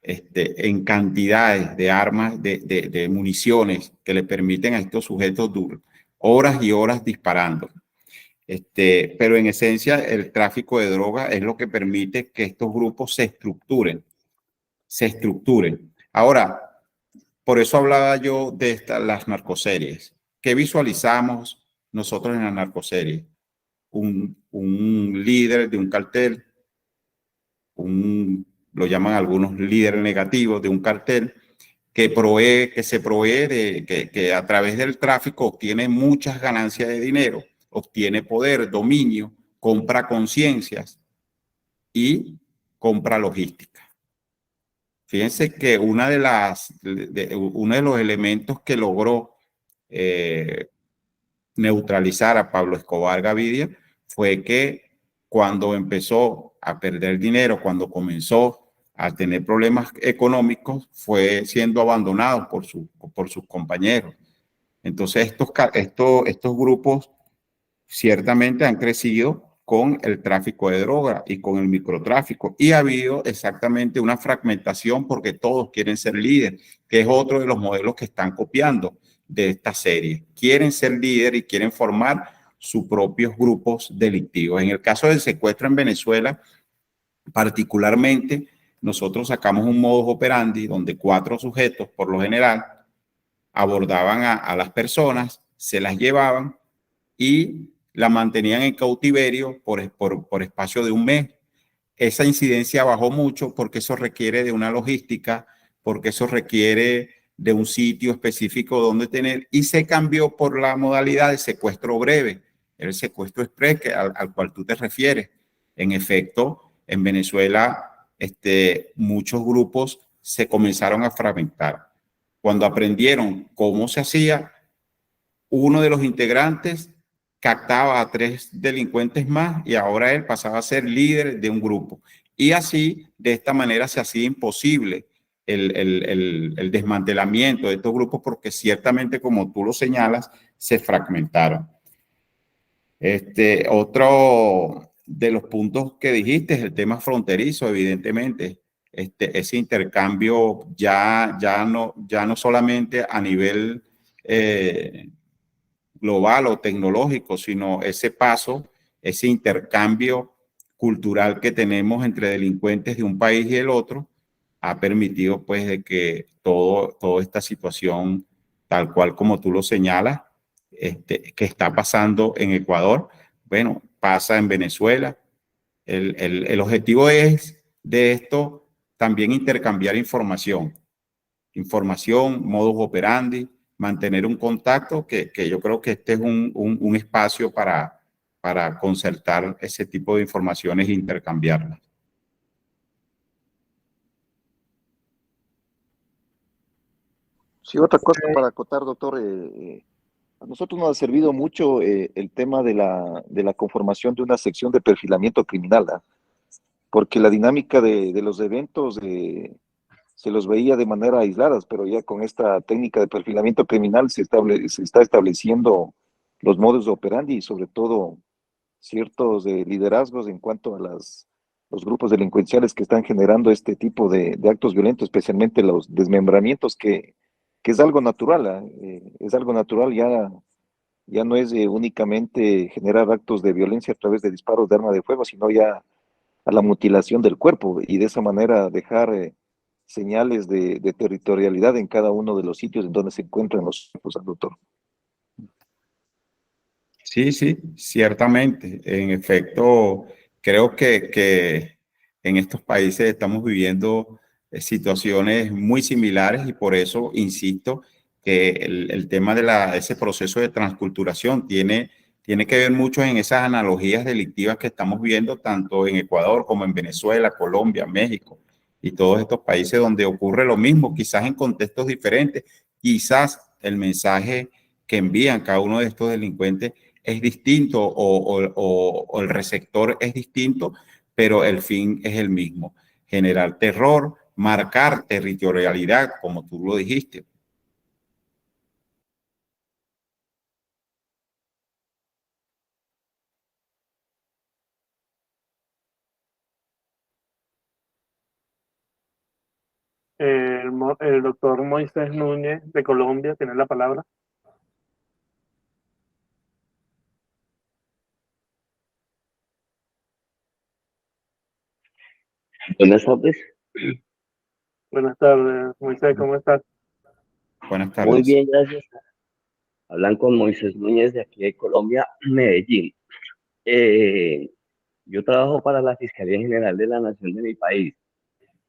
S1: en cantidades de armas, de municiones que le permiten a estos sujetos horas y horas disparando. Pero en esencia el tráfico de droga es lo que permite que estos grupos se estructuren. Ahora, por eso hablaba yo de las narcoseries. ¿Qué visualizamos nosotros en la narcoserie? Un líder de un cartel, lo llaman algunos líderes negativos de un cartel, que se provee que a través del tráfico obtiene muchas ganancias de dinero, obtiene poder, dominio, compra conciencias y compra logística. Fíjense que uno de los elementos que logró neutralizar a Pablo Escobar Gaviria fue que cuando empezó a perder dinero, cuando comenzó a tener problemas económicos, fue siendo abandonado por sus compañeros. Entonces, estos grupos ciertamente han crecido con el tráfico de droga y con el microtráfico. Y ha habido exactamente una fragmentación porque todos quieren ser líderes, que es otro de los modelos que están copiando de esta serie. Quieren ser líderes y quieren formar sus propios grupos delictivos. En el caso del secuestro en Venezuela, particularmente, nosotros sacamos un modus operandi donde 4 sujetos, por lo general, abordaban a las personas, se las llevaban y la mantenían en cautiverio por espacio de un mes. Esa incidencia bajó mucho porque eso requiere de una logística, porque eso requiere de un sitio específico donde tener, y se cambió por la modalidad de secuestro breve, el secuestro express al cual tú te refieres. En efecto, en Venezuela, muchos grupos se comenzaron a fragmentar. Cuando aprendieron cómo se hacía, uno de los integrantes captaba a 3 delincuentes más y ahora él pasaba a ser líder de un grupo. Y así, de esta manera, se hacía imposible el desmantelamiento de estos grupos porque ciertamente, como tú lo señalas, se fragmentaron. Otro de los puntos que dijiste es el tema fronterizo, evidentemente. Ese intercambio ya no solamente a nivel global o tecnológico, sino ese paso, ese intercambio cultural que tenemos entre delincuentes de un país y el otro, ha permitido pues de que toda esta situación, tal cual como tú lo señalas, que está pasando en Ecuador, bueno, pasa en Venezuela. El objetivo es de esto también intercambiar información, modus operandi, mantener un contacto, que yo creo que este es un espacio para concertar ese tipo de informaciones e intercambiarlas.
S3: Sí, otra cosa para acotar, doctor, a nosotros nos ha servido mucho el tema de la conformación de una sección de perfilamiento criminal, ¿ah? Porque la dinámica de los eventos se los veía de manera aisladas, pero ya con esta técnica de perfilamiento criminal se está estableciendo los modus operandi y sobre todo ciertos liderazgos en cuanto a los grupos delincuenciales que están generando este tipo de actos violentos, especialmente los desmembramientos, que es algo natural, ¿ah? Es algo natural, ya no es únicamente generar actos de violencia a través de disparos de arma de fuego, sino ya a la mutilación del cuerpo y de esa manera dejar señales de territorialidad en cada uno de los sitios en donde se encuentran los cuerpos, doctor.
S1: Sí, sí, ciertamente. En efecto, creo que en estos países estamos viviendo situaciones muy similares y por eso insisto que el tema de ese proceso de transculturación tiene que ver mucho en esas analogías delictivas que estamos viendo tanto en Ecuador como en Venezuela, Colombia, México y todos estos países donde ocurre lo mismo, quizás en contextos diferentes, quizás el mensaje que envían cada uno de estos delincuentes es distinto o el receptor es distinto, pero el fin es el mismo: generar terror, marcar territorialidad, como tú lo dijiste.
S2: El doctor Moisés Núñez de Colombia tiene la palabra.
S4: Buenas tardes.
S2: Buenas tardes, Moisés, ¿cómo estás?
S1: Buenas tardes.
S4: Muy bien, gracias. Hablan con Moisés Núñez de aquí de Colombia, Medellín. Yo trabajo para la Fiscalía General de la Nación de mi país.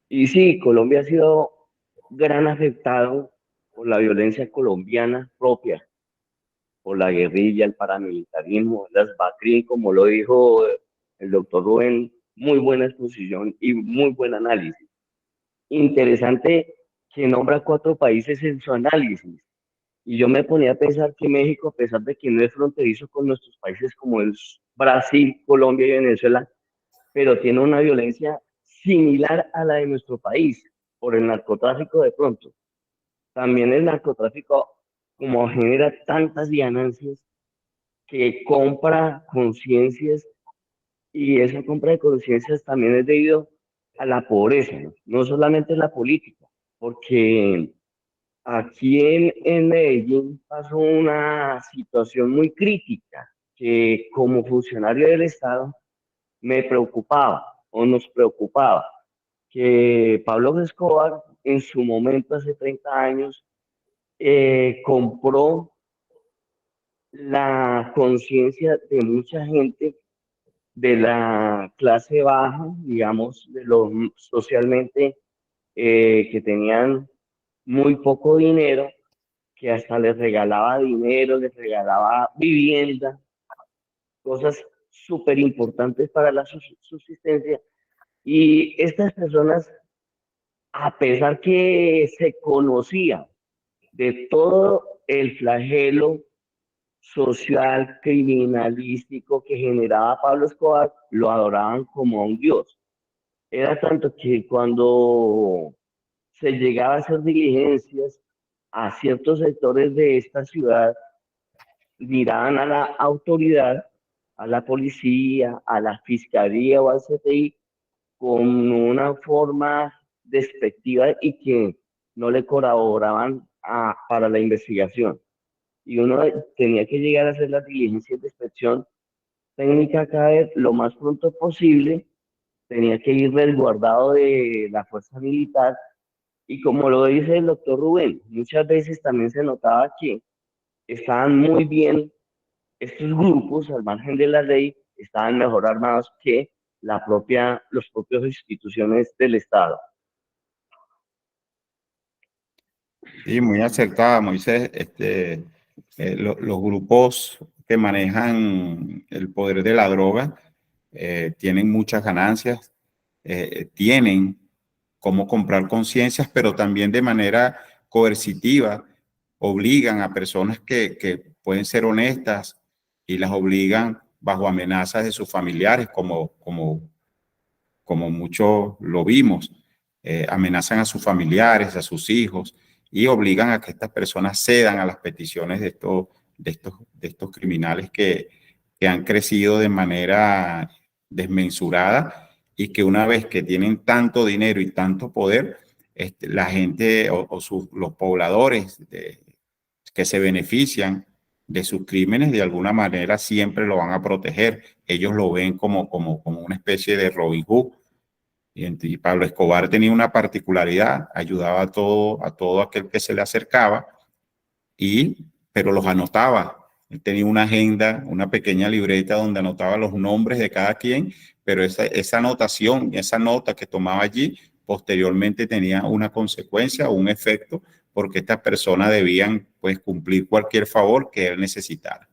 S4: Y sí, Colombia ha sido gran afectado por la violencia colombiana propia, por la guerrilla, el paramilitarismo, las BACRIM, como lo dijo el doctor Rubén, muy buena exposición y muy buen análisis. Interesante que nombra 4 países en su análisis. Y yo me ponía a pensar que México, a pesar de que no es fronterizo con nuestros países como es Brasil, Colombia y Venezuela, pero tiene una violencia similar a la de nuestro país, por el narcotráfico de pronto. también el narcotráfico, como genera tantas ganancias, que compra conciencias, y esa compra de conciencias también es debido a la pobreza, ¿no? No solamente la política, porque aquí en Medellín pasó una situación muy crítica que como funcionario del Estado me preocupaba o nos preocupaba, que Pablo Escobar en su momento, hace 30 años, compró la conciencia de mucha gente de la clase baja, digamos, de los socialmente que tenían muy poco dinero, que hasta les regalaba dinero, les regalaba vivienda, cosas súper importantes para la subsistencia. Y estas personas, a pesar que se conocía de todo el flagelo social, criminalístico que generaba Pablo Escobar, lo adoraban como a un dios. Era tanto que cuando se llegaba a hacer diligencias a ciertos sectores de esta ciudad, miraban a la autoridad, a la policía, a la fiscalía o al CTI con una forma despectiva y que no le colaboraban para la investigación. Y uno tenía que llegar a hacer las diligencias de inspección técnica cada vez lo más pronto posible, tenía que ir resguardado de la fuerza militar. Y como lo dice el doctor Rubén, muchas veces también se notaba que estaban muy bien estos grupos, al margen de la ley, estaban mejor armados que los propios instituciones del Estado.
S1: Sí, muy acertada, Moisés. Los grupos que manejan el poder de la droga tienen muchas ganancias, tienen cómo comprar conciencias, pero también de manera coercitiva obligan a personas que pueden ser honestas y las obligan bajo amenazas de sus familiares, como muchos lo vimos, amenazan a sus familiares, a sus hijos, y obligan a que estas personas cedan a las peticiones de estos criminales que han crecido de manera desmensurada y que una vez que tienen tanto dinero y tanto poder, la gente los pobladores que se benefician de sus crímenes de alguna manera siempre lo van a proteger. Ellos lo ven como una especie de Robin Hood. Y Pablo Escobar tenía una particularidad, ayudaba a todo aquel que se le acercaba, pero los anotaba. Él tenía una agenda, una pequeña libreta donde anotaba los nombres de cada quien, pero esa anotación, esa nota que tomaba allí, posteriormente tenía una consecuencia o un efecto, porque estas personas debían pues cumplir cualquier favor que él necesitara.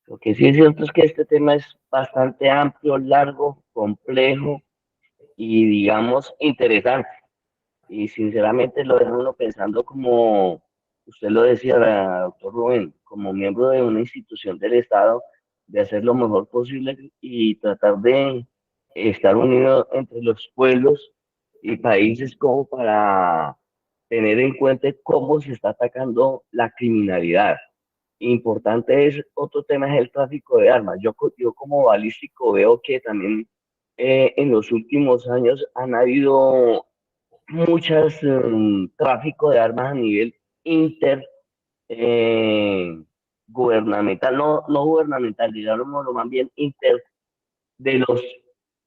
S4: Lo que sí es cierto es que este tema es bastante amplio, largo, complejo y, digamos, interesante. Y sinceramente lo deja uno pensando, como usted lo decía, doctor Rubén, como miembro de una institución del Estado, de hacer lo mejor posible y tratar de estar unido entre los pueblos y países como para tener en cuenta cómo se está atacando la criminalidad. Importante es, otro tema es el tráfico de armas. Yo como balístico veo que también en los últimos años han habido muchas tráfico de armas a nivel inter eh, gubernamental, no gubernamental, digamos lo más bien inter de los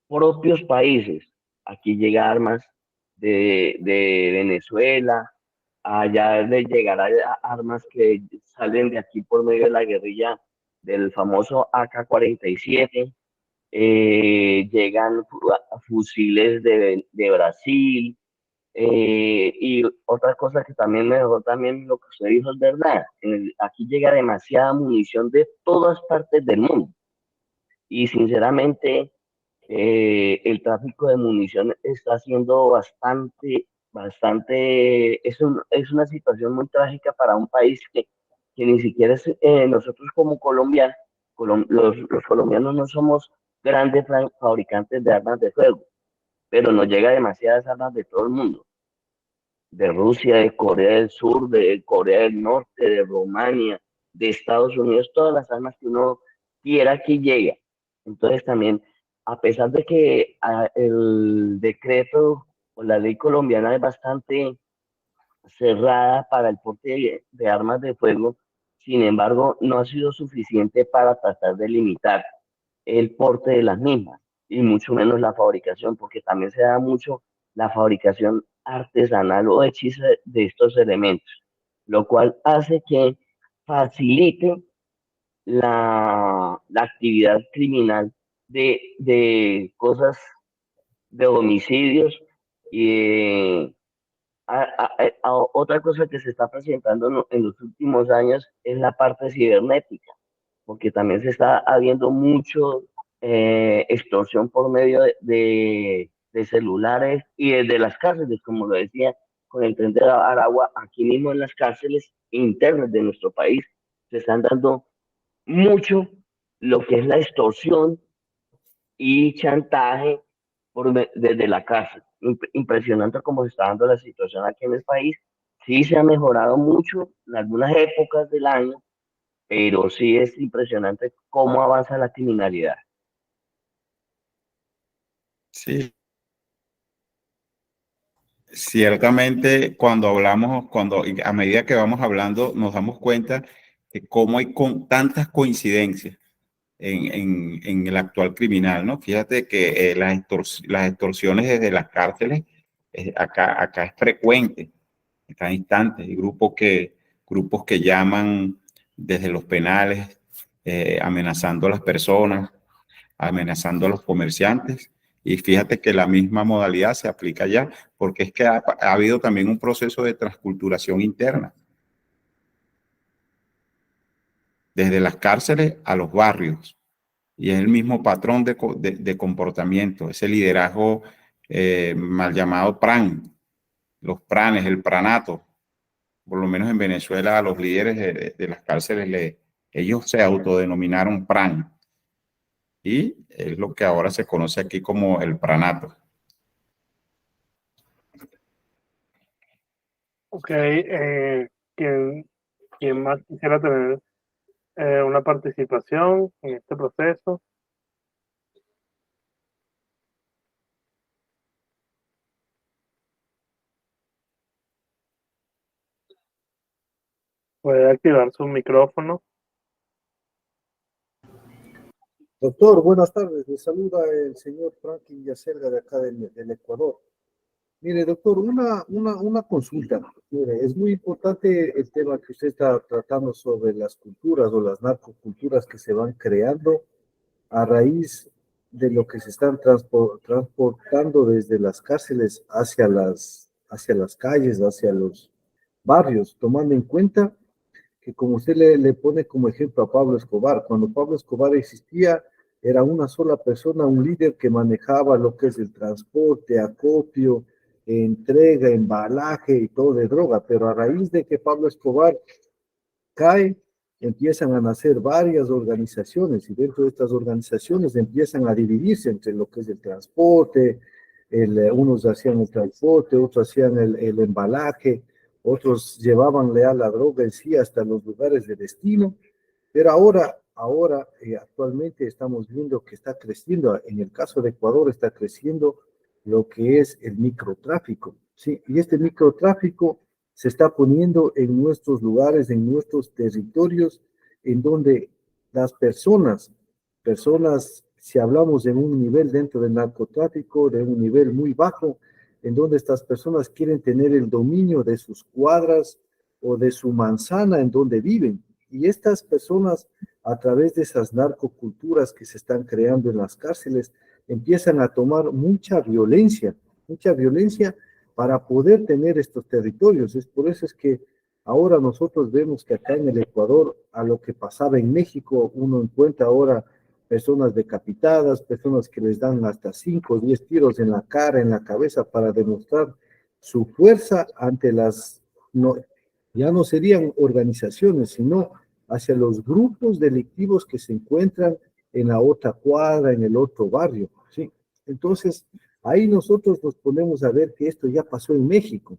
S4: propios países. Aquí llega armas de Venezuela, allá le llegará armas que salen de aquí por medio de la guerrilla del famoso AK-47, llegan fusiles de Brasil, y otra cosa que también me dejó también lo que usted dijo es verdad. Aquí llega demasiada munición de todas partes del mundo. Y sinceramente, el tráfico de munición está siendo bastante, bastante, es una situación muy trágica para un país que ni siquiera es, nosotros como colombianos, los colombianos no somos grandes fabricantes de armas de fuego, pero nos llega demasiadas armas de todo el mundo, de Rusia, de Corea del Sur, de Corea del Norte, de Rumania, de Estados Unidos, todas las armas que uno quiera que llegue. Entonces también, a pesar de que el decreto o la ley colombiana es bastante cerrada para el porte de armas de fuego, sin embargo, no ha sido suficiente para tratar de limitar el porte de las mismas y mucho menos la fabricación, porque también se da mucho la fabricación artesanal o hechiza de estos elementos, lo cual hace que facilite la actividad criminal de cosas de homicidios y otra cosa que se está presentando en los últimos años es la parte cibernética, porque también se está habiendo mucho extorsión por medio de celulares y desde las cárceles, como lo decía, con el tren de Aragua, aquí mismo en las cárceles internas de nuestro país se están dando mucho lo que es la extorsión y chantaje desde la casa. Impresionante cómo se está dando la situación aquí en el país. Sí se ha mejorado mucho en algunas épocas del año, pero sí es impresionante cómo avanza la criminalidad.
S1: Sí, ciertamente cuando hablamos, a medida que vamos hablando, nos damos cuenta de cómo hay tantas coincidencias en el actual criminal, ¿no? Fíjate que las extorsiones desde las cárceles, acá es frecuente, en cada instante. Hay grupos que llaman desde los penales, amenazando a las personas, amenazando a los comerciantes. Y fíjate que la misma modalidad se aplica ya, porque es que ha habido también un proceso de transculturación interna, desde las cárceles a los barrios. Y es el mismo patrón de comportamiento, ese liderazgo mal llamado PRAN, los pranes, el pranato. Por lo menos en Venezuela, a los líderes de las cárceles, ellos se autodenominaron PRAN. Y es lo que ahora se conoce aquí como el pranato.
S2: Ok, ¿quién más quisiera tener una participación en este proceso? Puede activar su micrófono.
S5: Doctor, buenas tardes. Le saluda el señor Franklin Yacerga de acá del Ecuador. Mire, doctor, una consulta. Mire, es muy importante el tema que usted está tratando sobre las culturas o las narcoculturas que se van creando a raíz de lo que se están transportando desde las cárceles hacia las calles, hacia los barrios, tomando en cuenta que como usted le pone como ejemplo a Pablo Escobar, cuando Pablo Escobar existía, era una sola persona, un líder que manejaba lo que es el transporte, acopio, entrega, embalaje y todo de droga, pero a raíz de que Pablo Escobar cae, empiezan a nacer varias organizaciones y dentro de estas organizaciones empiezan a dividirse entre lo que es el transporte, unos hacían el transporte, otros hacían el embalaje, otros llevaban la droga en sí hasta los lugares de destino, pero ahora actualmente estamos viendo que está creciendo, en el caso de Ecuador está creciendo lo que es el microtráfico, ¿sí? Y este microtráfico se está poniendo en nuestros lugares, en nuestros territorios, en donde las personas, si hablamos de un nivel dentro del narcotráfico, de un nivel muy bajo, en donde estas personas quieren tener el dominio de sus cuadras o de su manzana en donde viven. Y estas personas, a través de esas narcoculturas que se están creando en las cárceles, empiezan a tomar mucha violencia para poder tener estos territorios. Es por eso es que ahora nosotros vemos que acá en el Ecuador, a lo que pasaba en México, uno encuentra ahora personas decapitadas, personas que les dan hasta 5 o 10 tiros en la cara, en la cabeza, para demostrar su fuerza ante ya no serían organizaciones, sino hacia los grupos delictivos que se encuentran en la otra cuadra, en el otro barrio, ¿sí? Entonces, ahí nosotros nos ponemos a ver que esto ya pasó en México.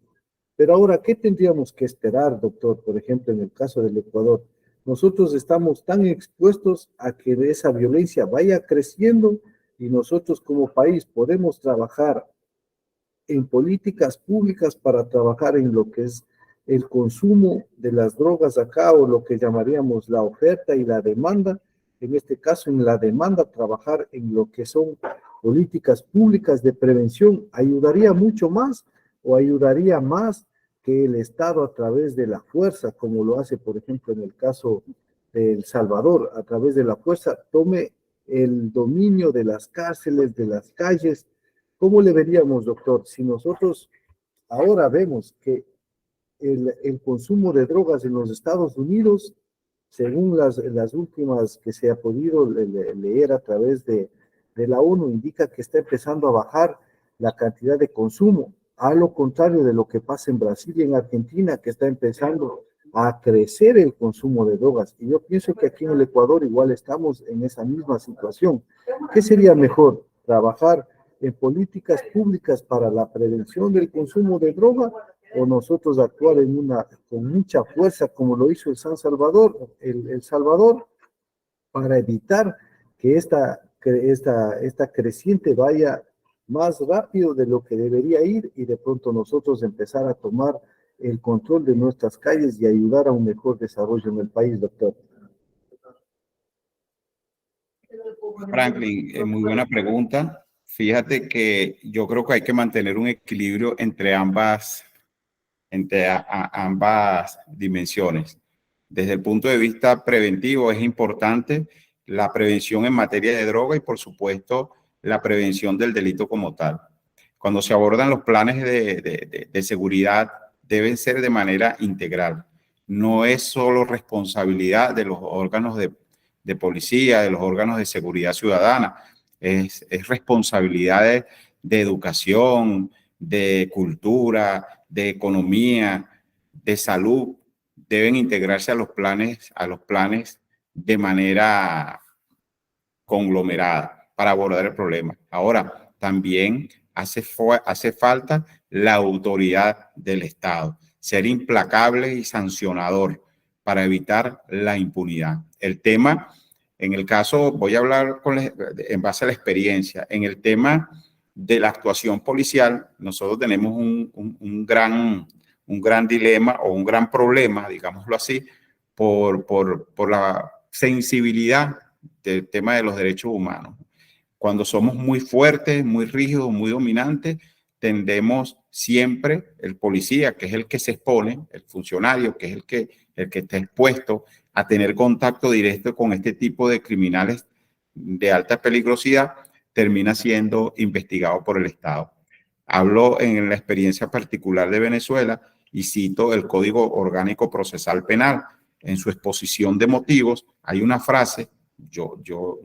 S5: Pero ahora, ¿qué tendríamos que esperar, doctor? Por ejemplo, en el caso del Ecuador, nosotros estamos tan expuestos a que esa violencia vaya creciendo y nosotros como país podemos trabajar en políticas públicas para trabajar en lo que es el consumo de las drogas acá o lo que llamaríamos la oferta y la demanda. En este caso, en la demanda, trabajar en lo que son políticas públicas de prevención ayudaría mucho más o ayudaría más que el Estado a través de la fuerza, como lo hace, por ejemplo, en el caso de El Salvador, a través de la fuerza, tome el dominio de las cárceles, de las calles. ¿Cómo le veríamos, doctor, si nosotros ahora vemos que el consumo de drogas en los Estados Unidos, según las últimas que se ha podido leer a través de la ONU, indica que está empezando a bajar la cantidad de consumo, a lo contrario de lo que pasa en Brasil y en Argentina, que está empezando a crecer el consumo de drogas? Y yo pienso que aquí en el Ecuador igual estamos en esa misma situación. ¿Qué sería mejor? ¿Trabajar en políticas públicas para la prevención del consumo de droga o nosotros actuar con mucha fuerza como lo hizo el Salvador, para evitar que esta creciente vaya más rápido de lo que debería ir y de pronto nosotros empezar a tomar el control de nuestras calles y ayudar a un mejor desarrollo en el país, doctor?
S1: Franklin, muy buena pregunta. Fíjate que yo creo que hay que mantener un equilibrio entre ambas dimensiones. Desde el punto de vista preventivo es importante la prevención en materia de droga y, por supuesto, la prevención del delito como tal. Cuando se abordan los planes de seguridad, deben ser de manera integral. No es solo responsabilidad de los órganos de policía, de los órganos de seguridad ciudadana, es responsabilidad de educación, de cultura, de economía, de salud, deben integrarse a los planes de manera conglomerada para abordar el problema. Ahora, también hace falta la autoridad del Estado, ser implacable y sancionador para evitar la impunidad. El tema, en el caso, voy a hablar en base a la experiencia, en el tema de la actuación policial, nosotros tenemos un gran dilema o un gran problema, digámoslo así, por la sensibilidad del tema de los derechos humanos. Cuando somos muy fuertes, muy rígidos, muy dominantes, tendemos siempre, el policía, que es el que se expone, el funcionario, que es el que está expuesto a tener contacto directo con este tipo de criminales de alta peligrosidad, termina siendo investigado por el Estado. Hablo en la experiencia particular de Venezuela y cito el Código Orgánico Procesal Penal. En su exposición de motivos hay una frase, yo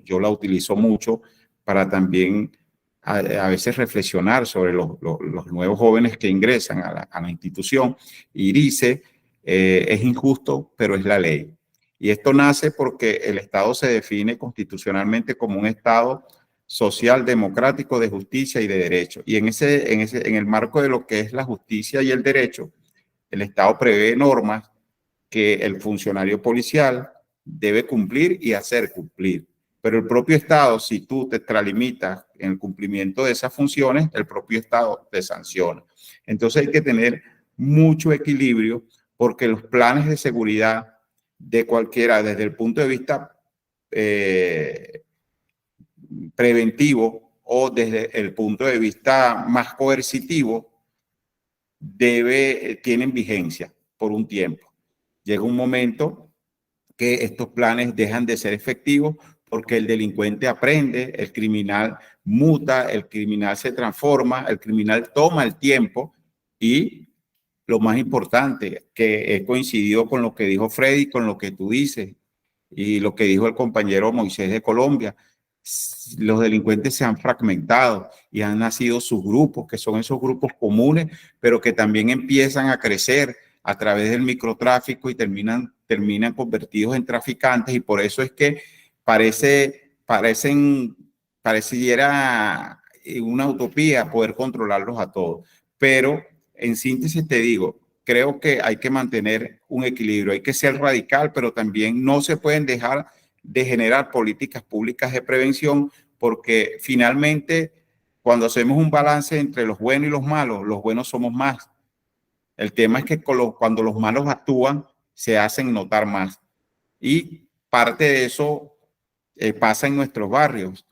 S1: la utilizo mucho para también a veces reflexionar sobre los nuevos jóvenes que ingresan a la institución, y dice, es injusto, pero es la ley. Y esto nace porque el Estado se define constitucionalmente como un Estado social, democrático, de justicia y de derecho. Y en el marco de lo que es la justicia y el derecho, el Estado prevé normas que el funcionario policial debe cumplir y hacer cumplir. Pero el propio Estado, si tú te extralimitas en el cumplimiento de esas funciones, el propio Estado te sanciona. Entonces hay que tener mucho equilibrio, porque los planes de seguridad de cualquiera, desde el punto de vista preventivo o desde el punto de vista más coercitivo, tienen vigencia por un tiempo. Llega un momento que estos planes dejan de ser efectivos porque el delincuente aprende, el criminal muta, el criminal se transforma, el criminal toma el tiempo, y lo más importante, que he coincidido con lo que dijo Freddy, con lo que tú dices y lo que dijo el compañero Moisés de Colombia, los delincuentes se han fragmentado y han nacido sus grupos, que son esos grupos comunes, pero que también empiezan a crecer a través del microtráfico y terminan convertidos en traficantes, y por eso es que pareciera una utopía poder controlarlos a todos. Pero en síntesis te digo, creo que hay que mantener un equilibrio, hay que ser radical, pero también no se pueden dejar de generar políticas públicas de prevención, porque finalmente cuando hacemos un balance entre los buenos y los buenos somos más. El tema es que cuando los malos actúan, se hacen notar más. Y parte de eso pasa en nuestros barrios.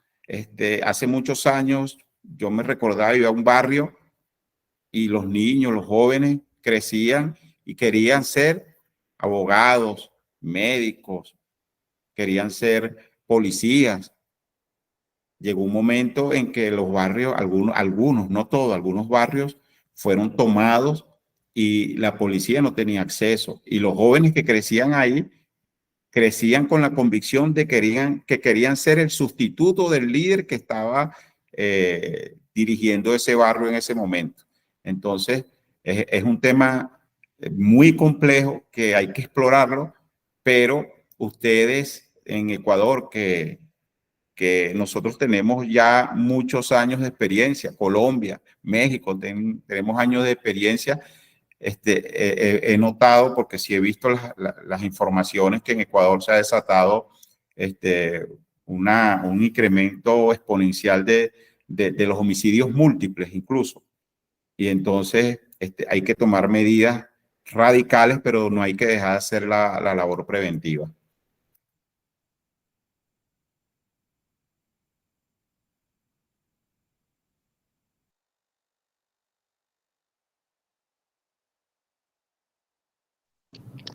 S1: Hace muchos años yo me recordaba, iba a un barrio y los niños, los jóvenes crecían y querían ser abogados, médicos, querían ser policías. Llegó un momento en que los barrios, algunos, no todos, algunos barrios fueron tomados y la policía no tenía acceso. Y los jóvenes que crecían ahí, crecían con la convicción de que querían ser el sustituto del líder que estaba dirigiendo ese barrio en ese momento. Entonces, es un tema muy complejo que hay que explorarlo, pero ustedes en Ecuador, que nosotros tenemos ya muchos años de experiencia, Colombia, México, tenemos años de experiencia. He notado, porque sí he visto las informaciones, que en Ecuador se ha desatado un incremento exponencial de los homicidios múltiples incluso. Y entonces hay que tomar medidas radicales, pero no hay que dejar de hacer la labor preventiva.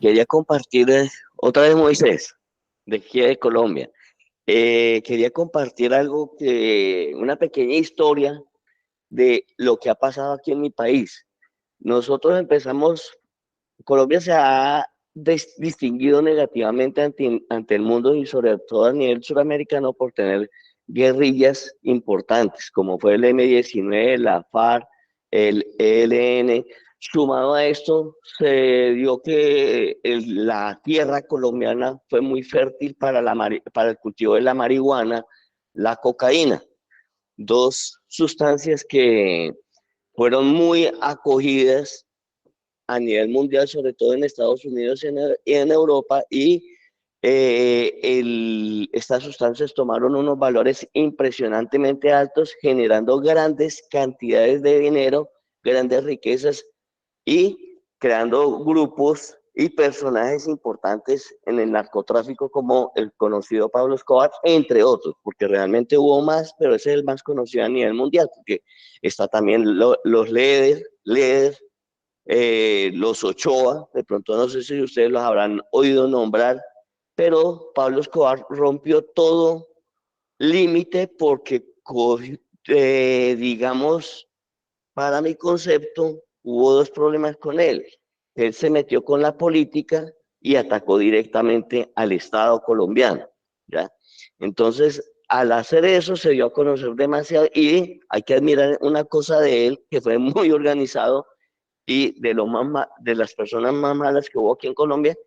S4: Quería compartir otra vez, Moisés, de aquí de Colombia. Quería compartir una pequeña historia de lo que ha pasado aquí en mi país. Nosotros Colombia se ha distinguido negativamente ante el mundo y sobre todo a nivel suramericano por tener guerrillas importantes, como fue el M-19, la FARC, el ELN. Sumado a esto, se dio que la tierra colombiana fue muy fértil para el cultivo de la marihuana, la cocaína, dos sustancias que fueron muy acogidas a nivel mundial, sobre todo en Estados Unidos y en Europa, y estas sustancias tomaron unos valores impresionantemente altos, generando grandes cantidades de dinero, grandes riquezas y creando grupos y personajes importantes en el narcotráfico, como el conocido Pablo Escobar, entre otros, porque realmente hubo más, pero ese es el más conocido a nivel mundial, porque está también los Leder, los Ochoa, de pronto no sé si ustedes los habrán oído nombrar, pero Pablo Escobar rompió todo límite porque, digamos, para mi concepto, hubo dos problemas con él. Él se metió con la política y atacó directamente al Estado colombiano, ¿ya? Entonces, al hacer eso, se dio a conocer demasiado, y hay que admirar una cosa de él, que fue muy organizado, y de las personas más malas que hubo aquí en Colombia,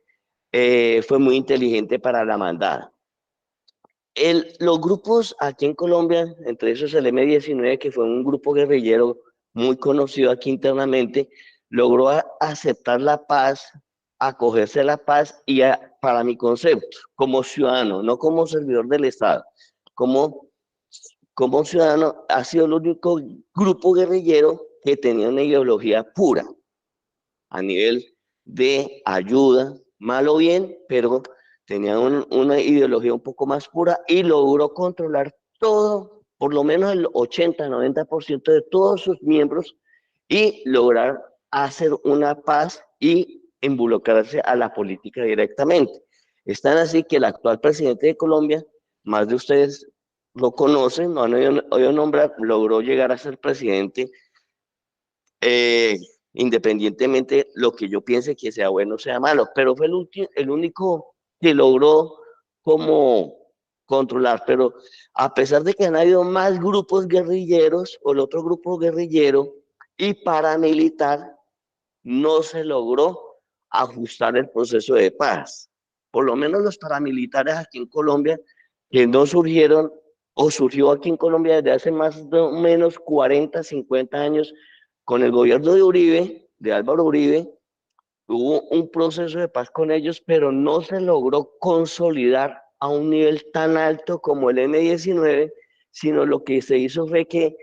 S4: fue muy inteligente para la mandada. Los grupos aquí en Colombia, entre esos el M-19, que fue un grupo guerrillero muy conocido aquí internamente, logró aceptar la paz, acogerse a la paz y, para mi concepto, como ciudadano, no como servidor del Estado, como, como ciudadano, ha sido el único grupo guerrillero que tenía una ideología pura a nivel de ayuda, mal o bien, pero tenía una ideología un poco más pura y logró controlar todo, por lo menos el 80-90% de todos sus miembros, y lograr hacer una paz y involucrarse a la política directamente. Es tan así que el actual presidente de Colombia, más de ustedes lo conocen, no han oído nombrar, logró llegar a ser presidente, independientemente lo que yo piense que sea bueno o sea malo, pero fue el único que logró como controlar, pero a pesar de que han habido más grupos guerrilleros o el otro grupo guerrillero y paramilitar, no se logró ajustar el proceso de paz. Por lo menos los paramilitares aquí en Colombia, que no surgieron o surgió aquí en Colombia desde hace más o menos 40, 50 años, con el gobierno de Uribe, de Álvaro Uribe, hubo un proceso de paz con ellos, pero no se logró consolidar a un nivel tan alto como el M-19, sino lo que se hizo fue que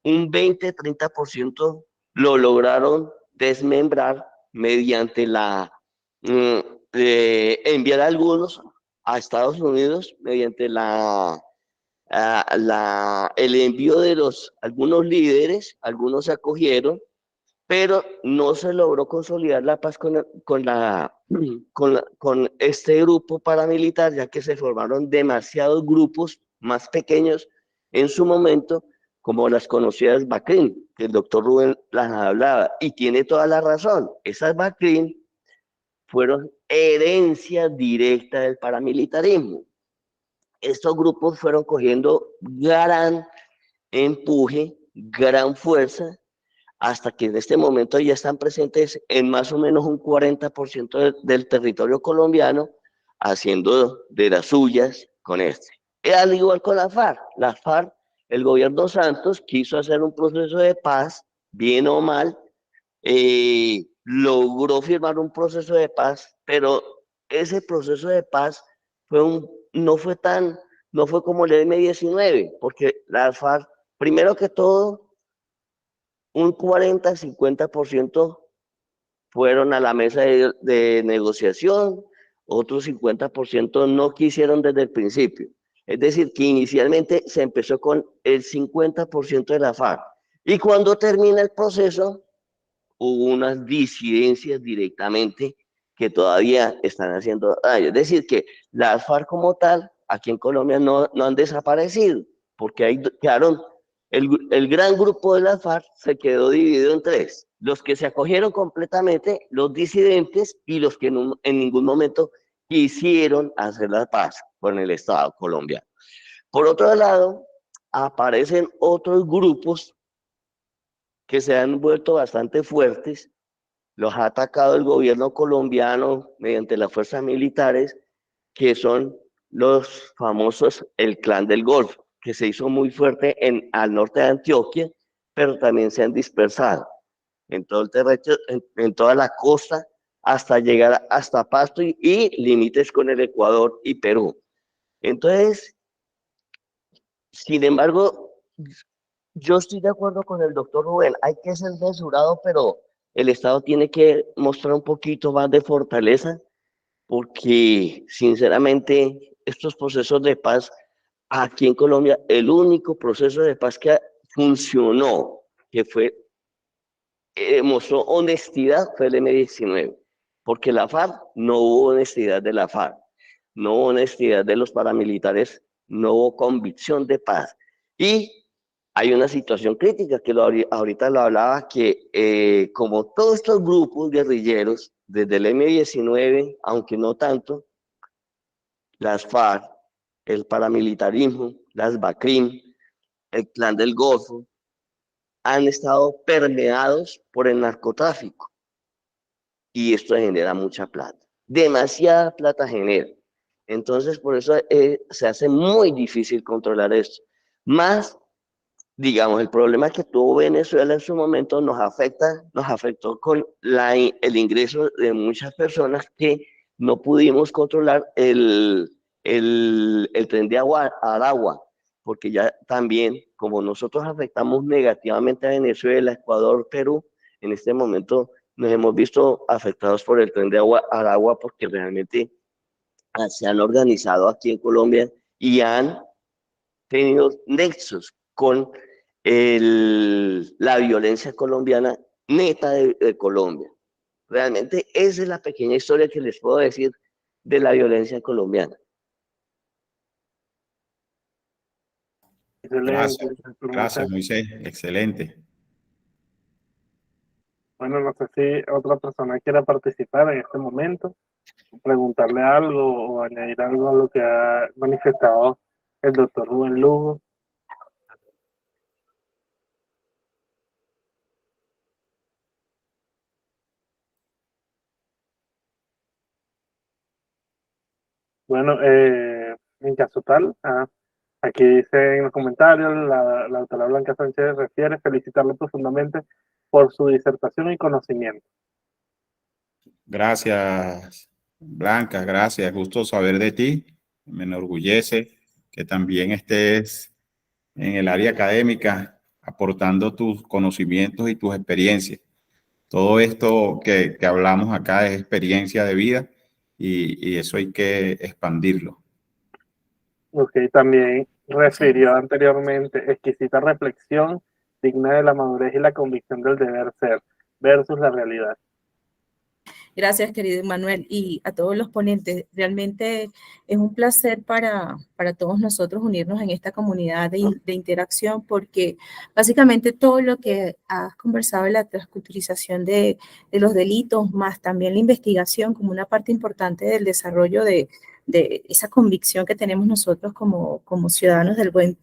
S4: un 20-30% lo lograron desmembrar mediante enviar a algunos a Estados Unidos mediante el envío de algunos líderes, algunos se acogieron, pero no se logró consolidar la paz con este grupo paramilitar, ya que se formaron demasiados grupos más pequeños en su momento, como las conocidas BACRIM, que el doctor Rubén las hablaba, y tiene toda la razón. Esas BACRIM fueron herencia directa del paramilitarismo. Estos grupos fueron cogiendo gran empuje, gran fuerza, hasta que en este momento ya están presentes en más o menos un 40% del territorio colombiano, haciendo de las suyas con este. Al igual con la FARC. La FARC, el gobierno Santos quiso hacer un proceso de paz, bien o mal, logró firmar un proceso de paz, pero ese proceso de paz no fue como el M-19, porque la FARC, primero que todo, un 40-50% fueron a la mesa de negociación, otros 50% no quisieron desde el principio. Es decir, que inicialmente se empezó con el 50% de la FARC. Y cuando termina el proceso, hubo unas disidencias directamente que todavía están haciendo daño. Es decir, que las FARC como tal, aquí en Colombia no han desaparecido, porque ahí quedaron, el gran grupo de las FARC se quedó dividido en tres: los que se acogieron completamente, los disidentes, y los que en ningún momento quisieron hacer la paz con el Estado colombiano. Por otro lado, aparecen otros grupos que se han vuelto bastante fuertes. Los ha atacado el gobierno colombiano mediante las fuerzas militares, que son los famosos, el Clan del Golfo, que se hizo muy fuerte al norte de Antioquia, pero también se han dispersado en todo el terreno, en toda la costa, hasta llegar hasta Pasto y límites con el Ecuador y Perú. Entonces, sin embargo, yo estoy de acuerdo con el doctor Rubén, hay que ser mesurado, pero el Estado tiene que mostrar un poquito más de fortaleza, porque sinceramente estos procesos de paz aquí en Colombia, el único proceso de paz que funcionó, que mostró honestidad, fue el M-19, porque la FARC no hubo honestidad de la FARC, no hubo honestidad de los paramilitares, no hubo convicción de paz. Y hay una situación crítica que ahorita lo hablaba, que como todos estos grupos guerrilleros, desde el M-19, aunque no tanto, las FARC, el paramilitarismo, las BACRIM, el Clan del Golfo, han estado permeados por el narcotráfico. Y esto genera mucha plata. Demasiada plata genera. Entonces, por eso se hace muy difícil controlar esto. Más, digamos, el problema que tuvo Venezuela en su momento nos afectó con el ingreso de muchas personas, que no pudimos controlar el tren de Aragua, porque ya también, como nosotros afectamos negativamente a Venezuela, Ecuador, Perú, en este momento nos hemos visto afectados por el tren de Aragua, porque realmente se han organizado aquí en Colombia y han tenido nexos con la violencia colombiana neta de Colombia. Realmente esa es la pequeña historia que les puedo decir de la violencia colombiana.
S2: Excelente.
S1: Gracias, Moisés. Excelente.
S2: Bueno, no sé si otra persona quiera participar en este momento. preguntarle algo o añadir algo a lo que ha manifestado el doctor Rubén Lugo. Bueno, en caso tal, aquí dice en los comentarios, la doctora Blanca Sánchez refiere felicitarlo profundamente por su disertación y conocimiento.
S1: Gracias, Blanca, gracias. Gusto saber de ti. Me enorgullece que también estés en el área académica aportando tus conocimientos y tus experiencias. Todo esto que hablamos acá es experiencia de vida y eso hay que expandirlo.
S2: Ok, también refirió anteriormente exquisita reflexión digna de la madurez y la convicción del deber ser versus la realidad.
S6: Gracias, querido Manuel, y a todos los ponentes. Realmente es un placer para todos nosotros unirnos en esta comunidad de interacción, porque básicamente todo lo que has conversado de la transculturización de los delitos, más también la investigación como una parte importante del desarrollo de esa convicción que tenemos nosotros como ciudadanos del buen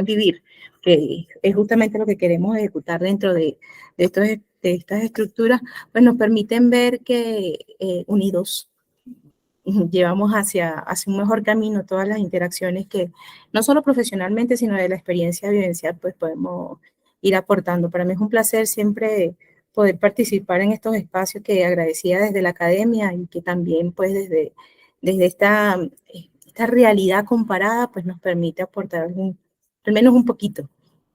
S6: vivir, que es justamente lo que queremos ejecutar dentro de estas estructuras, pues nos permiten ver que unidos llevamos hacia un mejor camino todas las interacciones que no solo profesionalmente, sino de la experiencia vivencial, pues podemos ir aportando. Para mí es un placer siempre poder participar en estos espacios que agradecía desde la academia y que también pues desde esta realidad comparada pues nos permite aportar al menos un poquito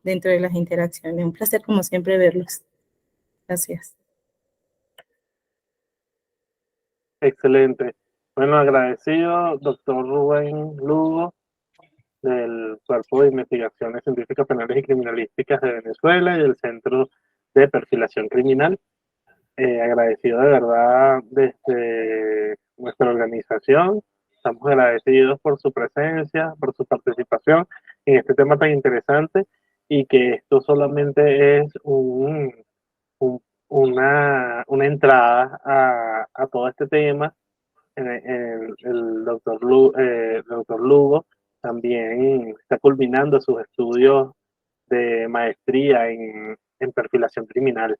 S6: dentro de las interacciones. Un placer como siempre verlos. Gracias.
S2: Excelente. Bueno, agradecido, doctor Rubén Lugo, del Cuerpo de Investigaciones Científicas Penales y Criminalísticas de Venezuela y del Centro de Perfilación Criminal. Agradecido de verdad desde nuestra organización. Estamos agradecidos por su presencia, por su participación en este tema tan interesante y que esto solamente es una entrada a todo este tema. El doctor Lugo también está culminando sus estudios de maestría en perfilación criminal.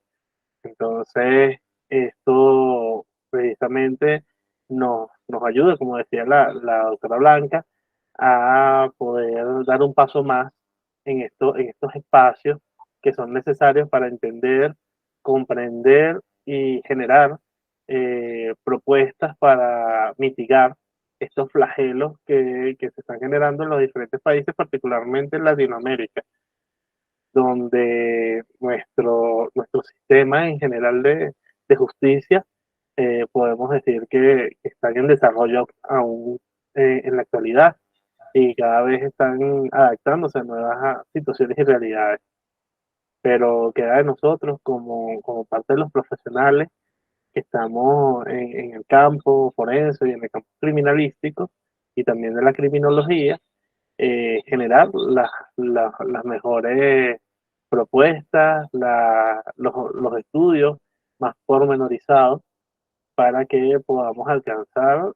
S2: Entonces, esto precisamente nos ayuda, como decía la doctora Blanca, a poder dar un paso más en estos espacios que son necesarios para entender, comprender y generar propuestas para mitigar estos flagelos que se están generando en los diferentes países, particularmente en Latinoamérica, donde nuestro sistema en general de justicia podemos decir que están en desarrollo aún en la actualidad y cada vez están adaptándose a nuevas situaciones y realidades. Pero queda de nosotros como parte de los profesionales que estamos en el campo forense y en el campo criminalístico y también de la criminología, generar las mejores propuestas, los estudios más pormenorizados para que podamos alcanzar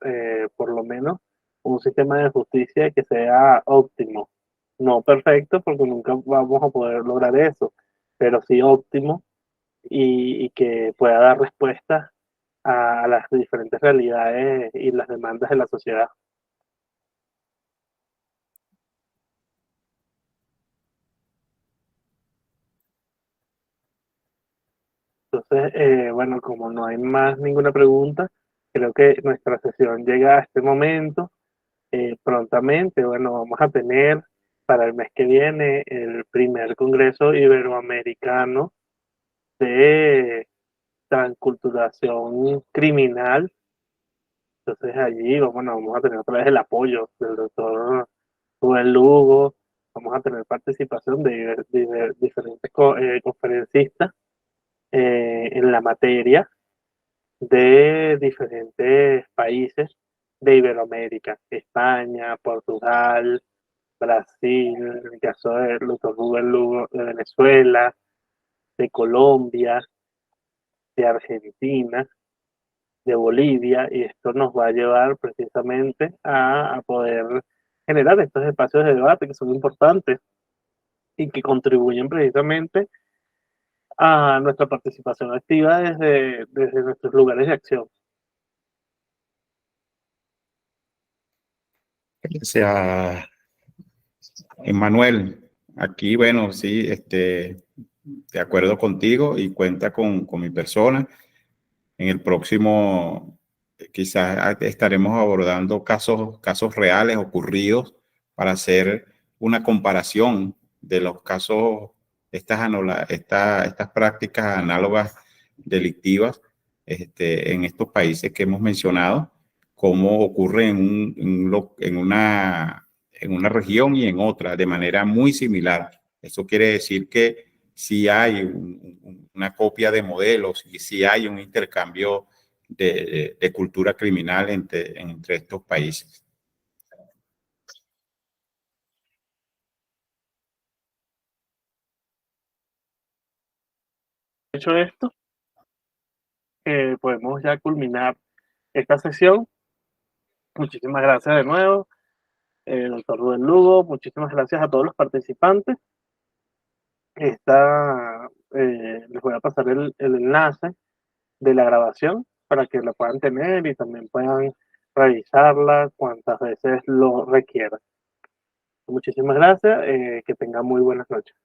S2: por lo menos un sistema de justicia que sea óptimo. No perfecto, porque nunca vamos a poder lograr eso, pero sí óptimo y que pueda dar respuestas a las diferentes realidades y las demandas de la sociedad. Entonces, bueno, como no hay más ninguna pregunta, creo que nuestra sesión llega a este momento. Prontamente, bueno, vamos a tener para el mes que viene el primer Congreso Iberoamericano de Transculturación Criminal. Entonces allí vamos a tener otra vez el apoyo del doctor Rubén Lugo, vamos a tener participación de diferentes conferencistas en la materia de diferentes países de Iberoamérica, España, Portugal, Brasil, en el caso de doctor Rubén Lugo de Venezuela, de Colombia, de Argentina. Bolivia, y esto nos va a llevar precisamente a poder generar estos espacios de debate que son importantes y que contribuyen precisamente a nuestra participación activa desde nuestros lugares de acción.
S1: Gracias, Emmanuel. Aquí, bueno, sí, de acuerdo contigo y cuenta con mi persona. En el próximo, quizás estaremos abordando casos reales ocurridos para hacer una comparación de los casos, estas prácticas análogas delictivas en estos países que hemos mencionado, cómo ocurre en una región y en otra de manera muy similar. Eso quiere decir que si hay una copia de modelos y si hay un intercambio de cultura criminal entre estos países.
S2: Dicho esto, podemos ya culminar esta sesión. Muchísimas gracias de nuevo, doctor Rubén Lugo. Muchísimas gracias a todos los participantes. Les voy a pasar el enlace de la grabación para que la puedan tener y también puedan revisarla cuantas veces lo requieran. Muchísimas gracias, que tengan muy buenas noches.